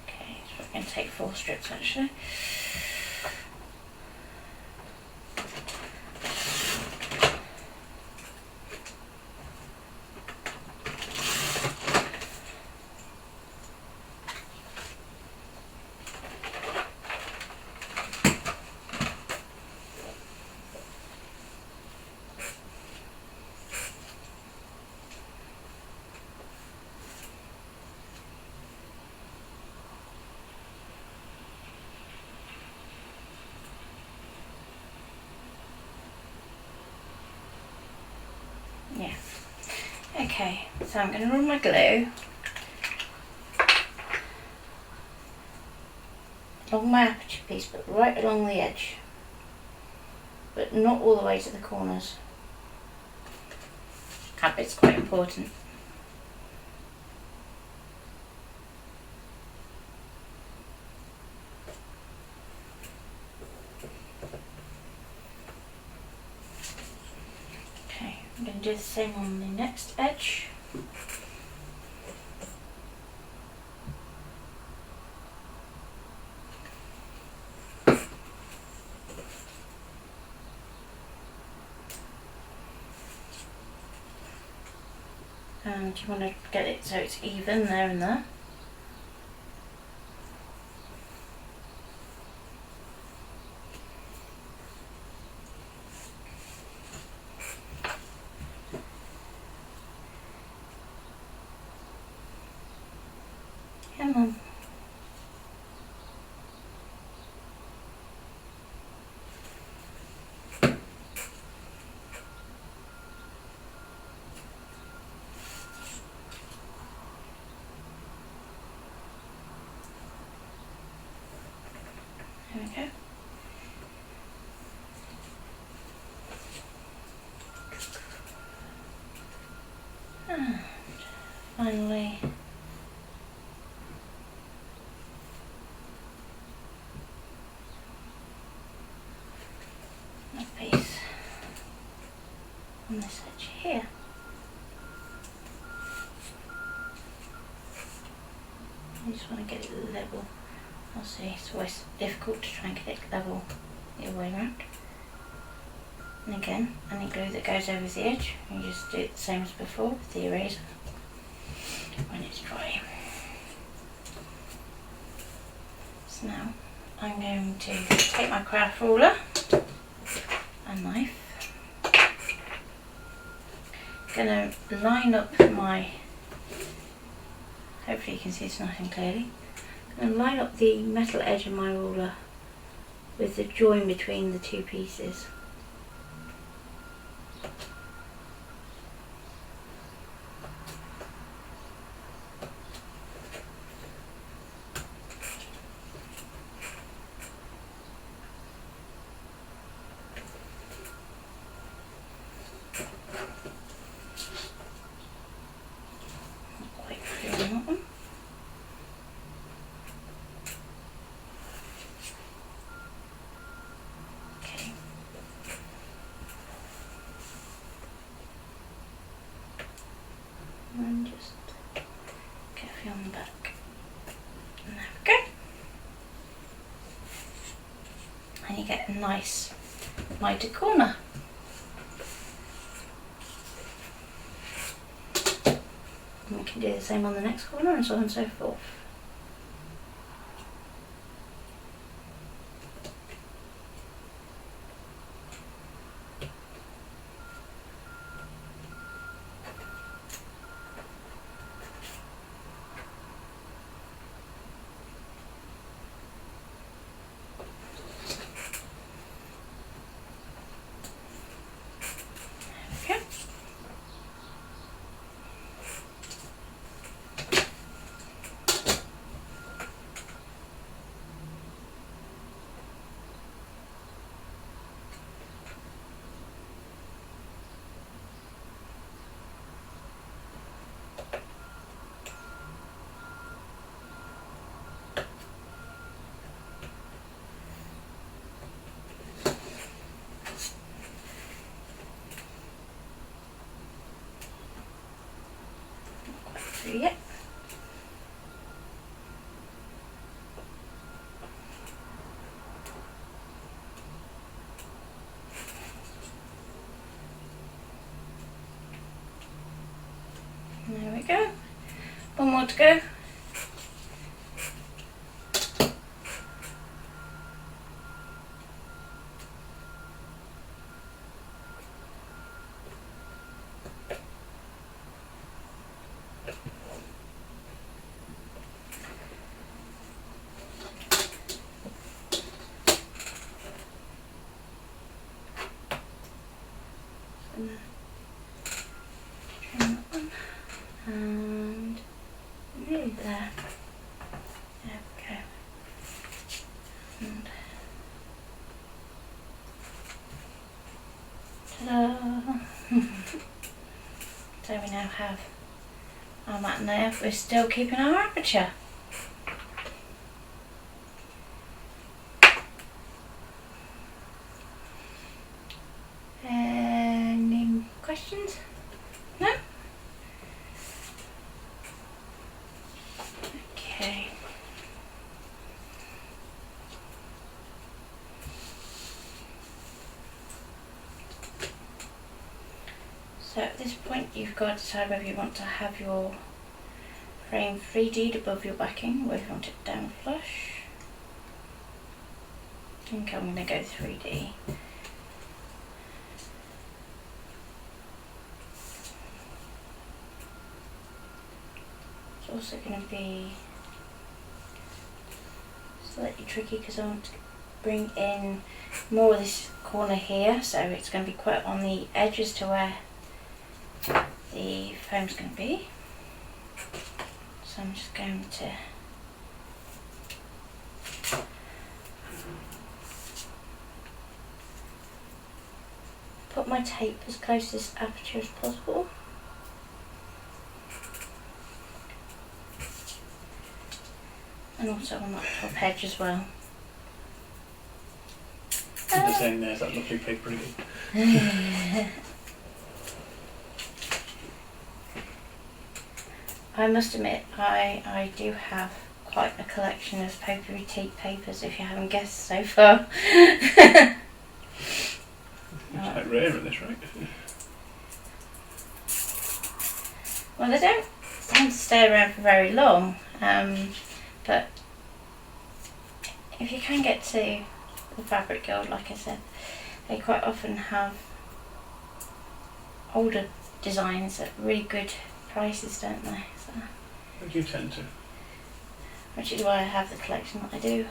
Okay, so we're going to take 4 strips actually. Okay, so I'm going to run my glue along my aperture piece, but right along the edge, but not all the way to the corners. That bit's quite important. Okay, I'm going to do the same on the next edge. And you want to get it so it's even there and there. Come on. There we go. And finally, a piece on this edge here. You just want to get it level. Obviously, it's always difficult to try and get it level the other way around. And again, any glue that goes over the edge, you just do it the same as before with the eraser when it's dry. So now I'm going to take my craft ruler and knife. I'm going to line up my, hopefully you can see this nice and clearly, I'm going to line up the metal edge of my ruler with the join between the two pieces. Not quite clear on that one. Okay. And just carefully on the back. And there we go. And you get a nice lighter corner. And we can do the same on the next corner and so on and so forth. Okay. Through yet. There we go. One more to go. And trim that one. And ta-da! So we now have our mat in there. We're still keeping our aperture. Any questions? No? Okay. So at this point you've got to decide whether you want to have your frame 3D'd above your backing, or if you want it down flush. I think I'm going to go 3D. It's also going to be slightly tricky because I want to bring in more of this corner here, so it's going to be quite on the edges to where the foam's going to be. So I'm just going to put my tape as close to this aperture as possible. And also on that top edge as well. The saying there's that lovely paper again. I must admit, I do have quite a collection of papery teak papers, if you haven't guessed so far. It's quite rare at this rate. Well, they don't tend to stay around for very long, but if you can get to the fabric gold, like I said, they quite often have older designs at really good prices, don't they? So, What do you tend to? which is why I have the collection that I do,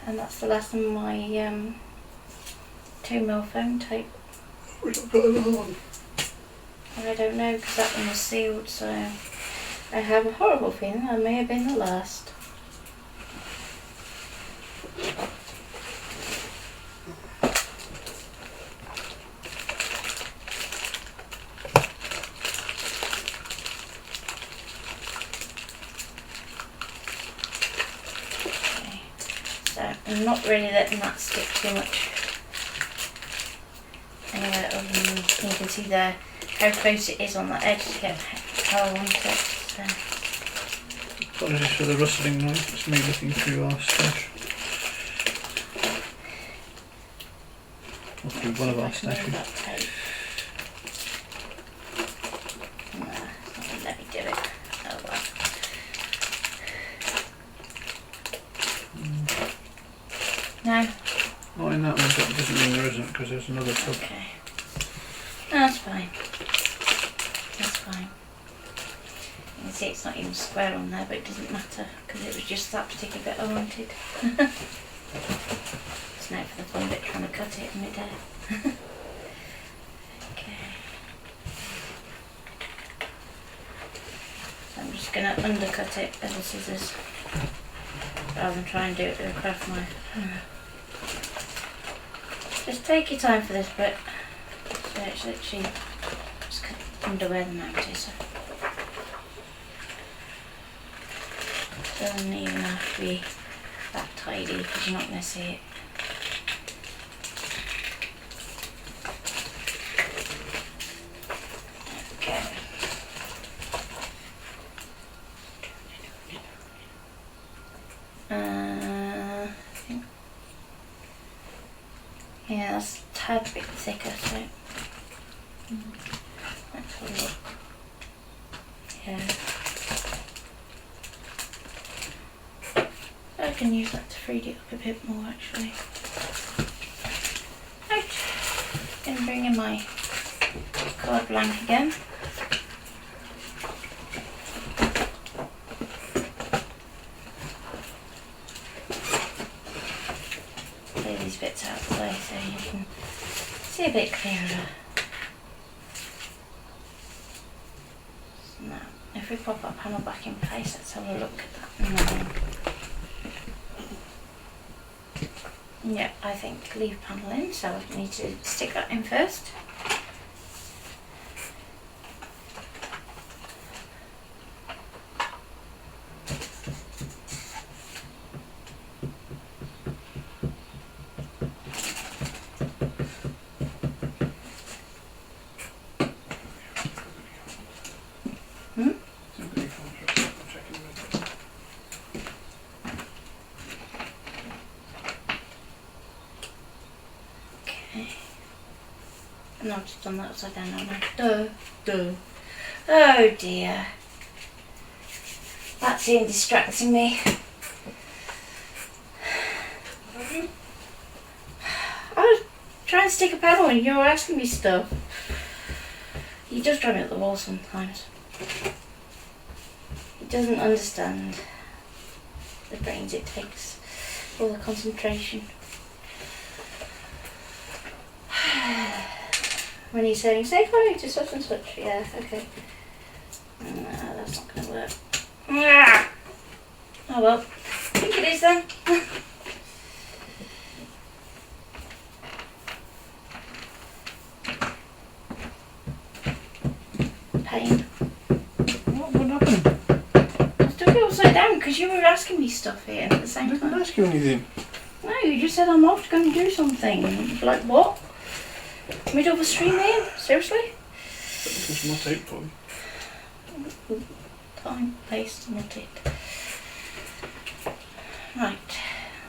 and that's the last of my 2mm foam tape. We've not got another one. I don't know, because that one was sealed, so I have a horrible feeling that may have been the last. Okay. So I'm not really letting that stick too much anywhere other than you can see there how close it is on the edge to get how I want it. So. Apologies for the rustling noise, it's me looking through our stash. Or through one of our stashes. No, it's not gonna let me do it. Oh well. No? Not in that one, but it doesn't mean there isn't, because there's another tub. Okay. That's fine. That's fine. You can see it's not even square on there, but it doesn't matter because it was just that particular bit I wanted. It's now for the fun bit trying to cut it in mid-air. Okay. So I'm just going to undercut it with the scissors rather than try and do it with a craft knife. Just take your time for this bit. So it's literally just cut under where the mount is. Doesn't even have to be that tidy because you're not going to see it. Okay. I think, yeah, that's a tad bit thicker, so let's have a look. Yeah. I can use that to 3D up a bit more actually. Right, then bring in my card blank again. Clear these bits out of the way so you can see a bit clearer. Now, if we pop our panel back in place, let's have a look at that now. Yeah, I think leave panel in, so I need to stick that in first. And I've just done that upside down, haven't I? Duh. Oh dear. That's Ian distracting me. I was trying to stick a panel and you were asking me stuff. He does drive me up the wall sometimes. He doesn't understand the brains it takes, all the concentration. When he's saying, say hi to such and such, yeah, okay. No, that's not going to work. Ah! Oh well, I think it is then. Pain. What happened? I took it upside down because you were asking me stuff here at the same I didn't time. ask you anything. No, you just said I'm off to go and do something. Like what? Middle of a stream here? Seriously? There's more tape for you. Time, paste, not it. Right,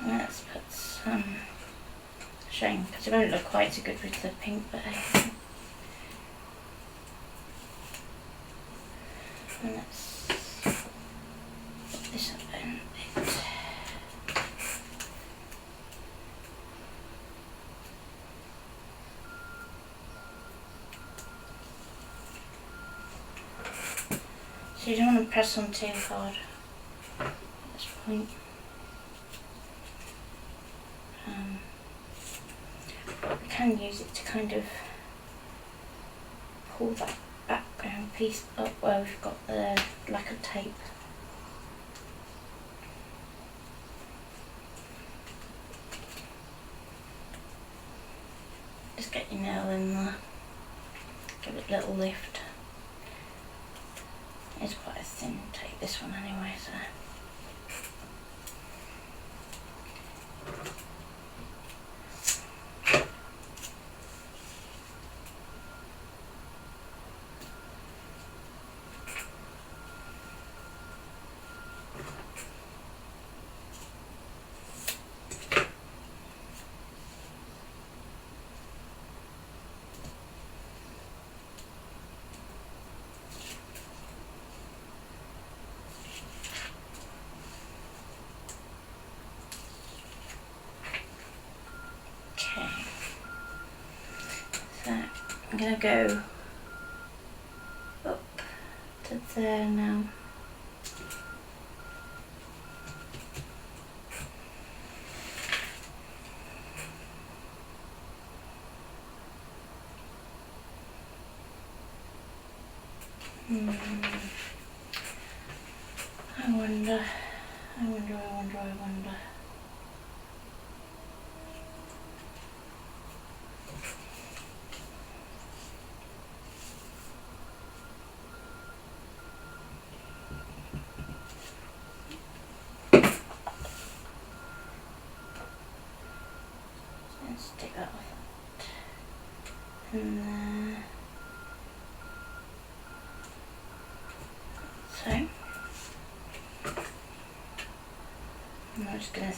let's put some shame because it won't look quite so good with the pink, but and let's put this up a bit. So you don't want to press on too hard at this point. We can use it to kind of pull that background piece up where we've got the lack of tape. Just get your nail in there, give it a little lift. It's quite a thin tape, this one anyway, so. I'm going to go up to there now. I wonder. Let's take that off. And so I'm just going to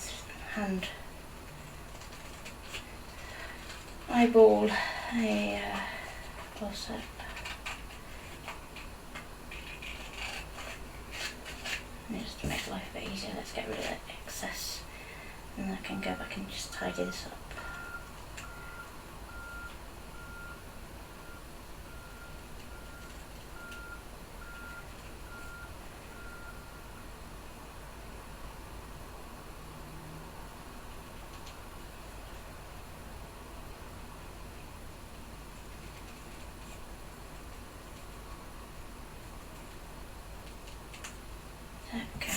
eyeball a close-up. Just to make life a bit easier, let's get rid of that excess and then I can go back and just tidy this up. Okay.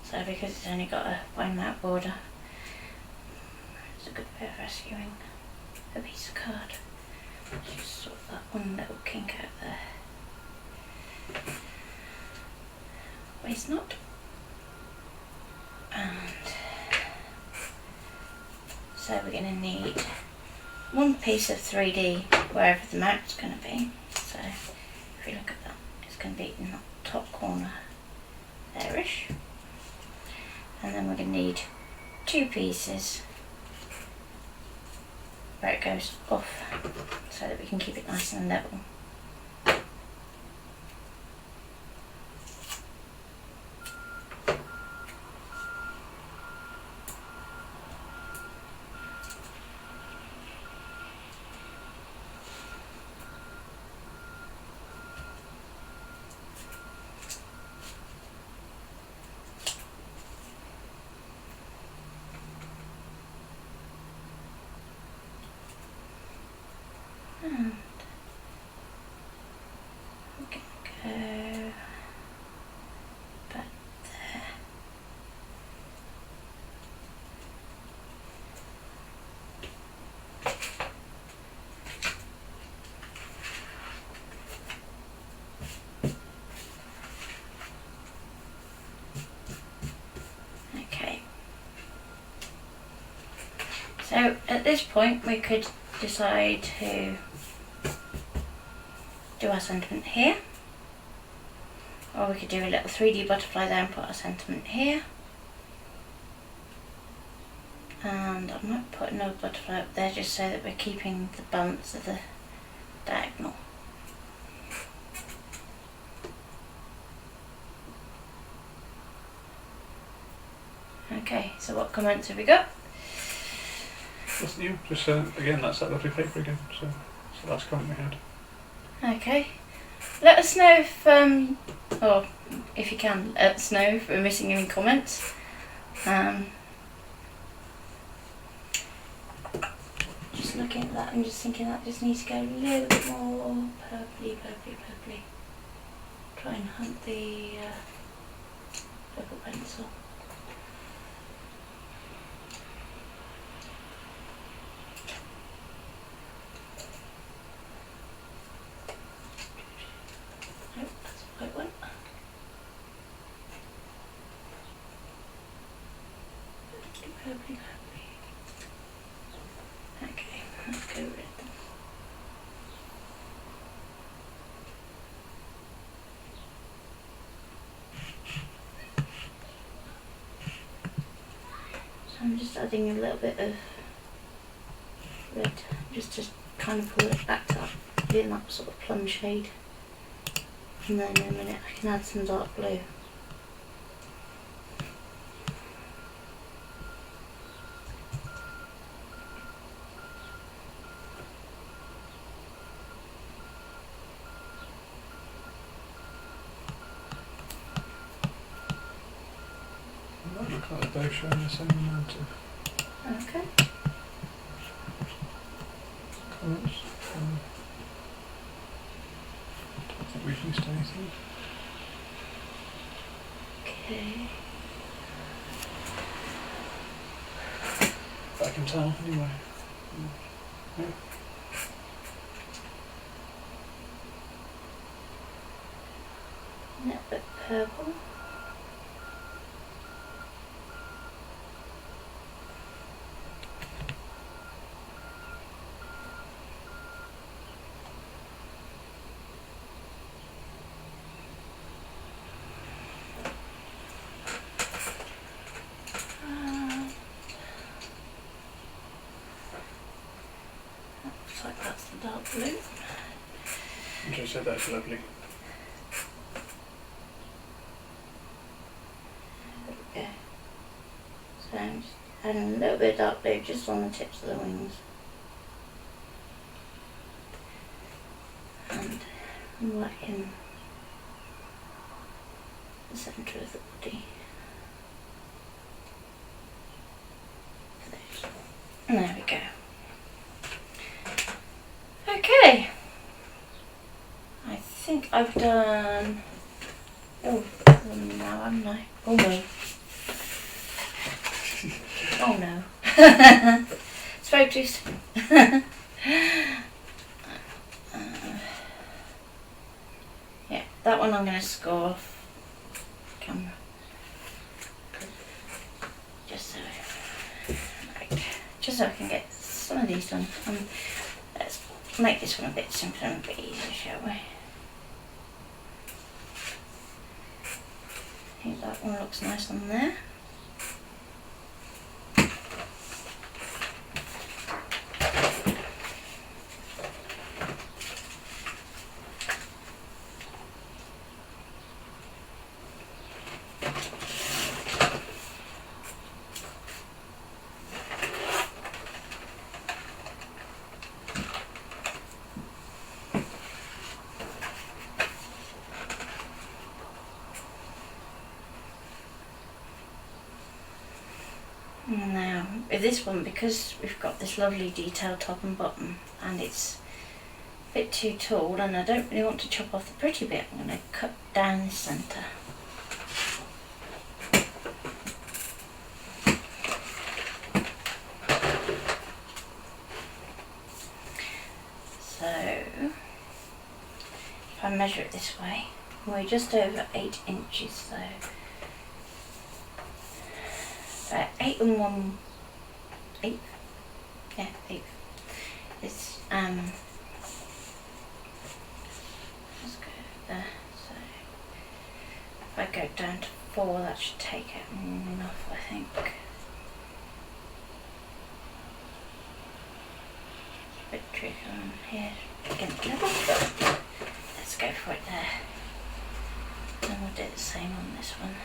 So because it's only got a one mat border. It's a good way of rescuing a piece of card. Just sort that one little kink out there. Waste knot. And so we're going to need one piece of 3D wherever the mount's going to be. So if you look at that, it's going to be in that top corner there-ish. And then we're going to need 2 pieces where it goes off so that we can keep it nice and level. And we can go back there. Okay. So at this point we could decide to do our sentiment here, or we could do a little 3D butterfly there and put our sentiment here, and I might put another butterfly up there just so that we're keeping the balance of the diagonal. Okay, so what comments have we got? What's new? Just again, that's that lovely paper again. So that's the last comment we had. Okay, let us know if, or if you can, let us know if we're missing any comments. Just looking at that and just thinking that just needs to go a little bit more purpley. Try and hunt the purple pencil. Nope, that's the right one. Purpley. Okay, let's go red. So I'm just adding a little bit of red just to kind of pull it back up in that sort of plum shade. And then in a minute I can add some dark blue. That looks like they're both showing the same amount of Okay. colours. Don't think we've missed anything. Okay. But I can tell anyway. Yeah. A little bit purple. Looks like that's the dark blue. And she said that's lovely. There we go. So I'm just adding a little bit of dark blue just on the tips of the wings. And white in the centre of the body. And there we go. Okay. I think I've done. Oh, now haven't I? Oh no. Oh no. Spoke too soon. Yeah, that one I'm going to score off camera. Just so, right, just so I can get some of these done. Let's make this one a bit simpler and a bit easier, shall we? I think that one looks nice on there. Now, with this one, because we've got this lovely detailed top and bottom, and it's a bit too tall, and I don't really want to chop off the pretty bit, I'm going to cut down the centre. So, if I measure it this way, we're just over 8 inches, so 8 and 1/8. Yeah, 8. It's let's go there. So if I go down to 4, that should take it enough, I think. A bit tricky on here against level, but let's go for it there. And we'll do the same on this one.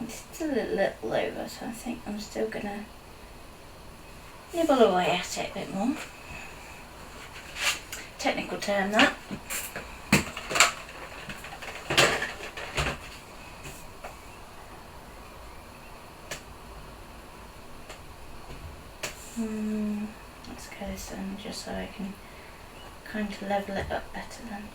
It's still a little over, so I think I'm still going to nibble away at it a bit more. Technical term, that. Let's go this end just so I can kind of level it up better then.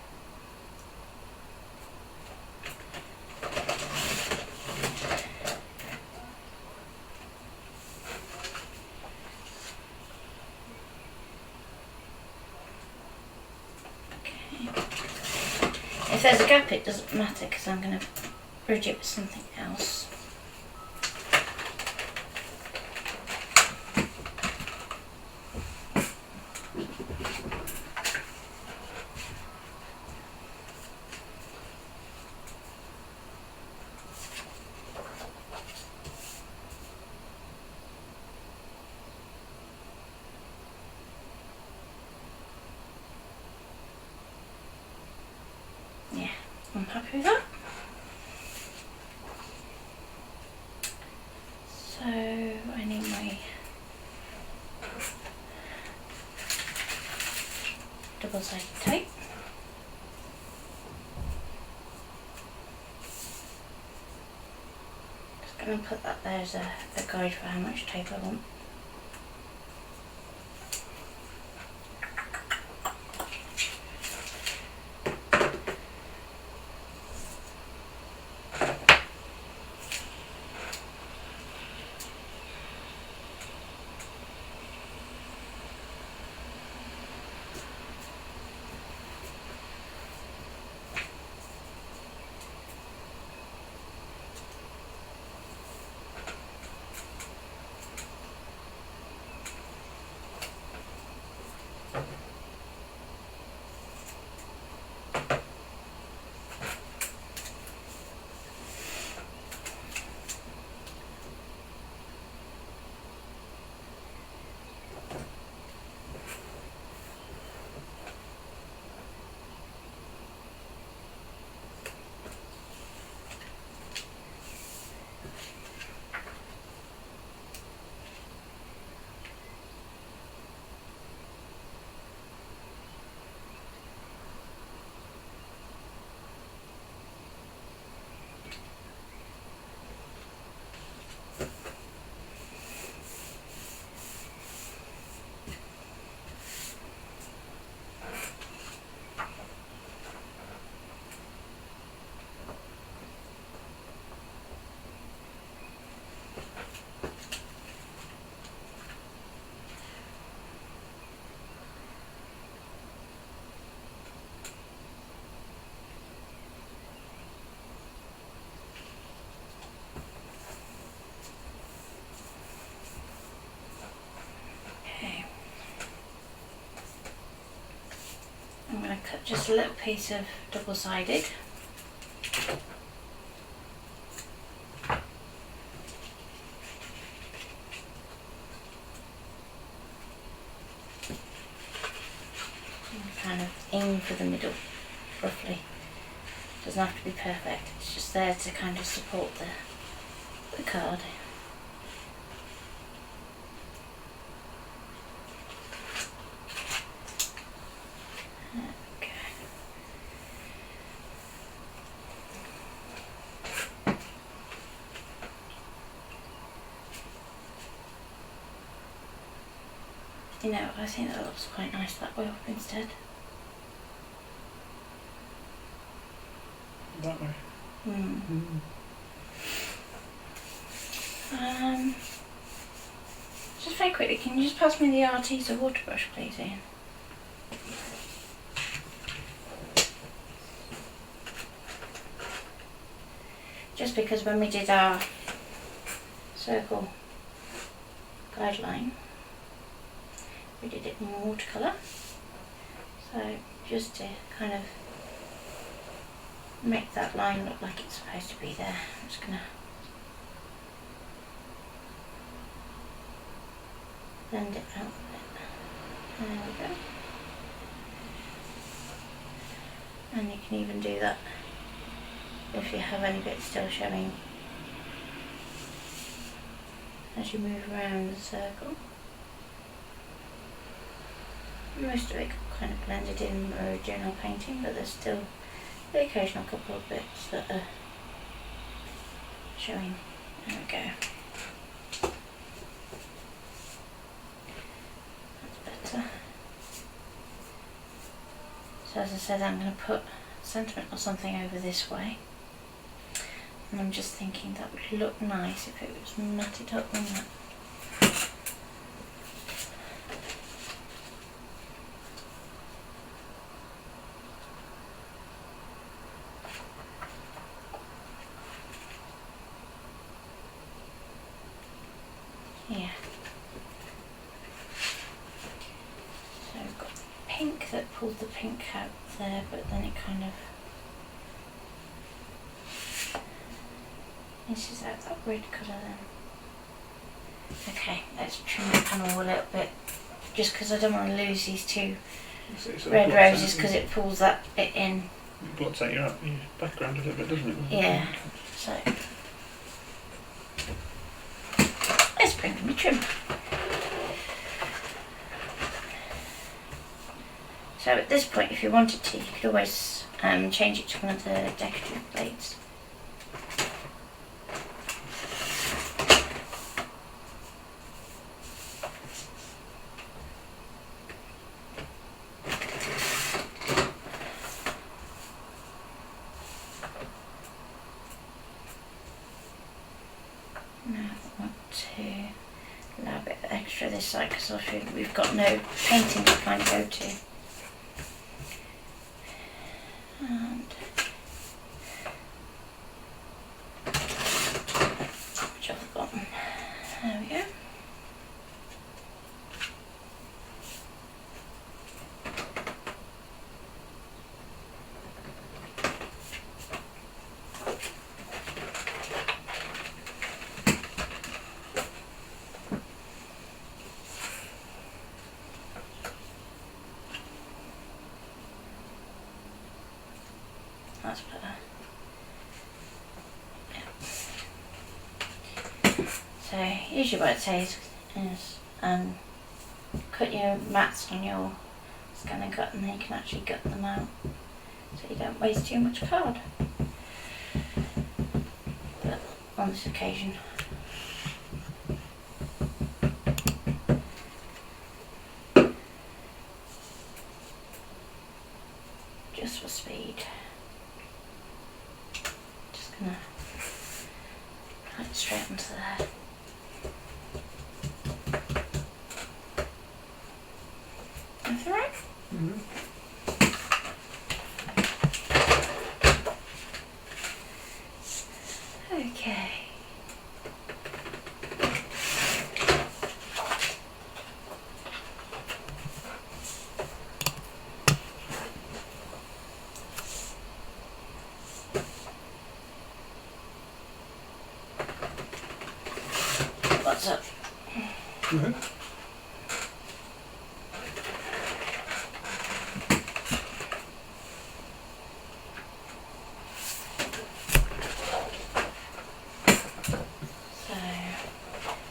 If there's a gap, it doesn't matter because I'm going to bridge it with something else. I'm happy with that. So I need my double-sided tape. Just going to put that there as a guide for how much tape I want. I'm going to cut just a little piece of double-sided. Kind of aim for the middle, roughly. Doesn't have to be perfect, it's just there to kind of support the card. Okay. You know, I think that looks quite nice that way up instead. That way. Just very quickly, can you just pass me the Arteza water brush, please, Ian? Just because when we did our circle guideline, we did it in watercolour. So just to kind of make that line look like it's supposed to be there, I'm just going to blend it out a bit. There we go. And you can even do that if you have any bits still showing as you move around the circle. Most of it kind of blended in when we were doing our painting, but there's still the occasional couple of bits that are showing. There we go. That's better. So as I said, I'm going to put sentiment or something over this way. And I'm just thinking that would look nice if it was matted up on that. Yeah. So I've got pink that pulled the pink out there, but then it kind of inches out that red colour then. Okay, let's trim the panel a little bit, just because I don't want to lose these two red roses, because it pulls that bit in. It blots out your background a little bit, doesn't it? Yeah, so let's bring in the trim. So at this point, if you wanted to, you could always change it to one of the decorative blades. Now I want to allow a bit of extra this side, because I feel we've got no painting to kind of go to. And switch off the bottom. There we go. That's better. Yeah. So usually what it says is cut your mats on your scan and cut, and then you can actually gut them out so you don't waste too much card. But on this occasion, just for speed, just gonna put it straight onto there. That's alright? Mm-hmm. Okay. No. So,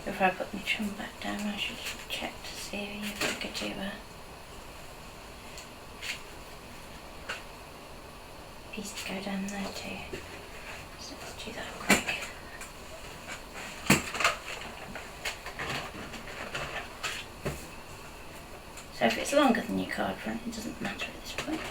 before I put my trim back down, I should check to see if I could do a piece to go down there too. So let's do that quick. So if it's longer than your card front, it doesn't matter at this point.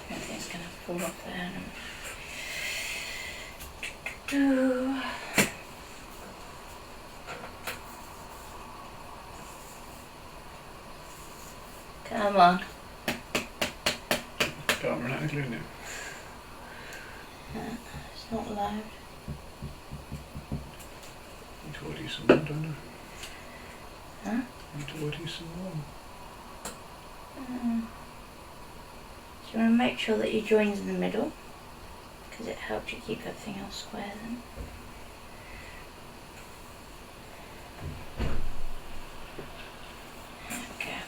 Everything's going to fall off there. Come on. Can't run out of glue now. It's not loud. Need to order you some more, don't I? Huh? Need to order you some more. So you want to make sure that your join's in the middle, because it helps you keep everything else square then. Okay.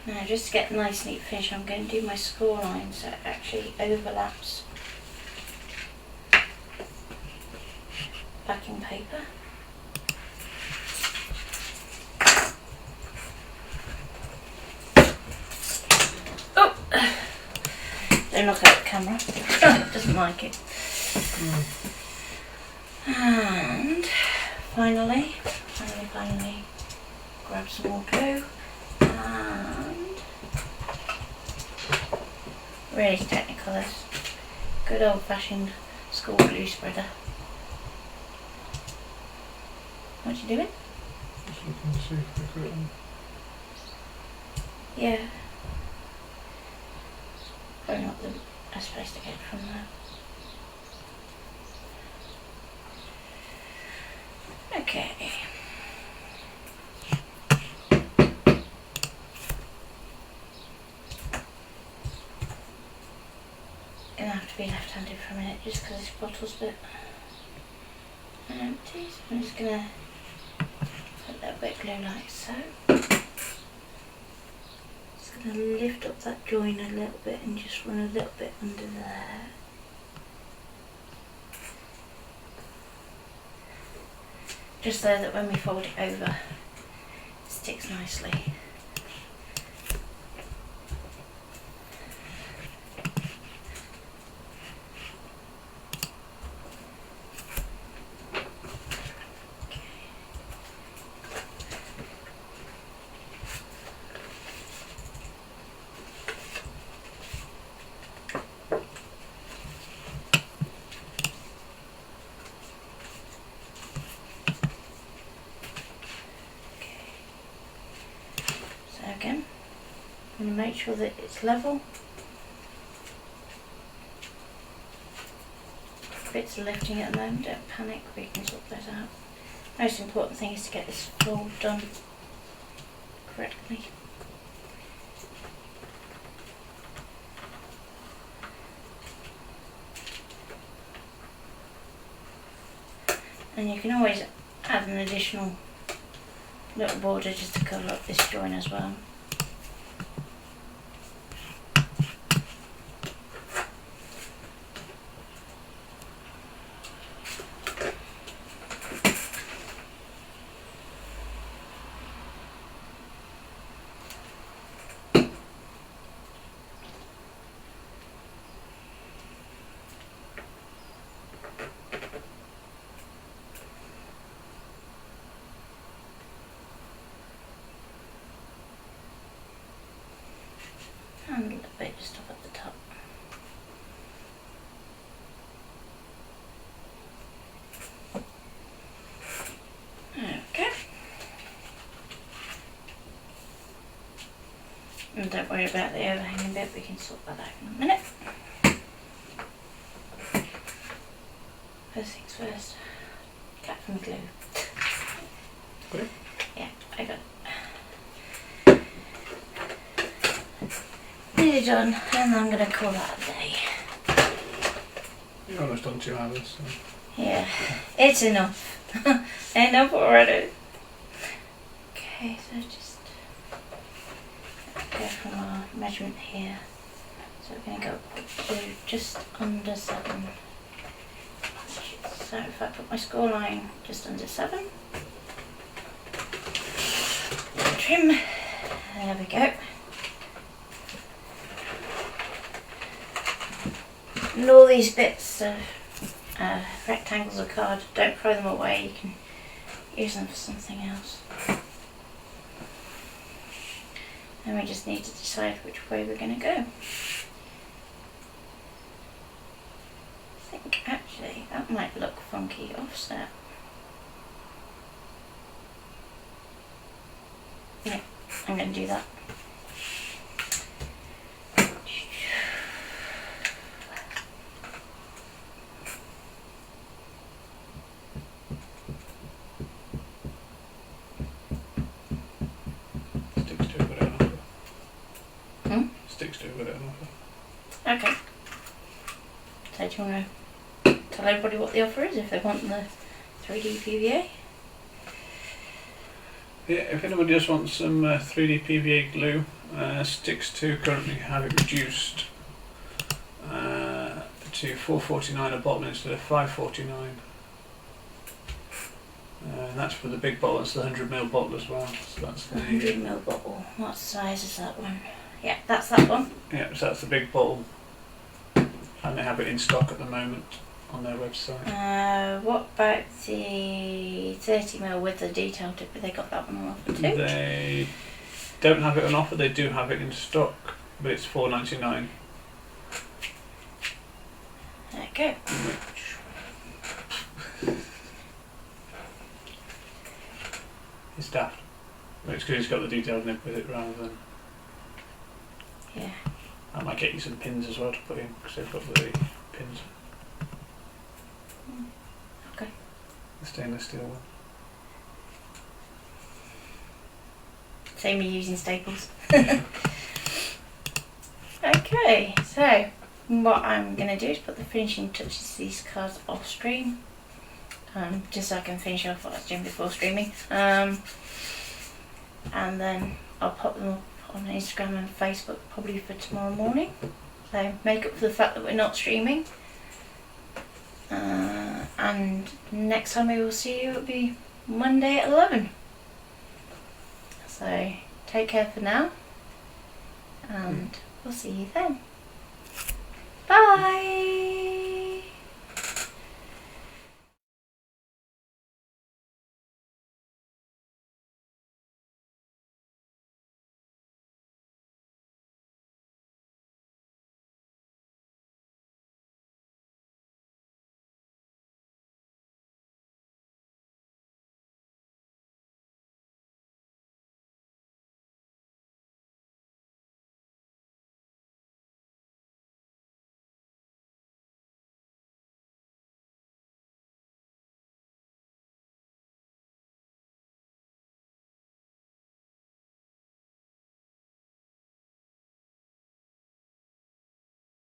Now just to get a nice neat finish, I'm going to do my score line so it actually overlaps backing paper. Oh! Don't look at the camera, it doesn't like it. And finally, grab some more glue. And really Technicolors, good old fashioned school glue spreader. What you doing? Just looking to see if I got it on. Yeah. Probably not the best place to get it from there. Okay. Gonna have to be left-handed for a minute just because this bottle's a bit empty. So I'm just gonna put a little bit of glue like so. Just gonna lift up that join a little bit and just run a little bit under there. Just so that when we fold it over, it sticks nicely. Again, I'm going to make sure that it's level. Bits are lifting at the moment, don't panic, we can sort those out. Most important thing is to get this fold done correctly. And you can always add an additional little border just to cover up this join as well. just stop at the top. Okay. And don't worry about the overhanging bit, we can sort that out in a minute. First things first, cap and glue. Got it? Yeah, I got it. Nearly done, and I'm going to call that a day. You're almost done 2 hours. So. Yeah, it's enough. Enough already. Okay, so just go from our measurement here. So we're going to go up to just under 7. So if I put my score line just under 7, trim, there we go. And all these bits of rectangles of card, don't throw them away, you can use them for something else. And we just need to decide which way we're going to go. I think actually that might look funky offset. Yeah, I'm going to do that. Sticks to it with it on offer. Okay. So do you want to tell everybody what the offer is if they want the 3D PVA? Yeah, if anybody just wants some 3D PVA glue, Sticks 2 currently have it reduced to $4.49 a bottle instead of $5.49. And that's for the big bottle, it's the 100ml bottle as well. So that's the 100ml bottle. What size is that one? Yeah, that's that one. Yeah, so that's the big bottle, and they have it in stock at the moment on their website. What about the 30ml with the detail tip? Have they got that one on offer too? They don't have it on offer, they do have it in stock, but it's $4.99. There you go. It's daft. But it's because it's got the detailed nib with it rather than... Yeah. I might get you some pins as well to put in, because they've got the pins. Okay. The stainless steel one. Same me using staples. Okay, so what I'm going to do is put the finishing touches to these cards off stream. Just so I can finish off what I was doing before streaming. And then I'll pop them up on Instagram and Facebook probably for tomorrow morning. So make up for the fact that we're not streaming. And next time we will see you, it'll be Monday at 11. So take care for now. And we'll see you then. Bye!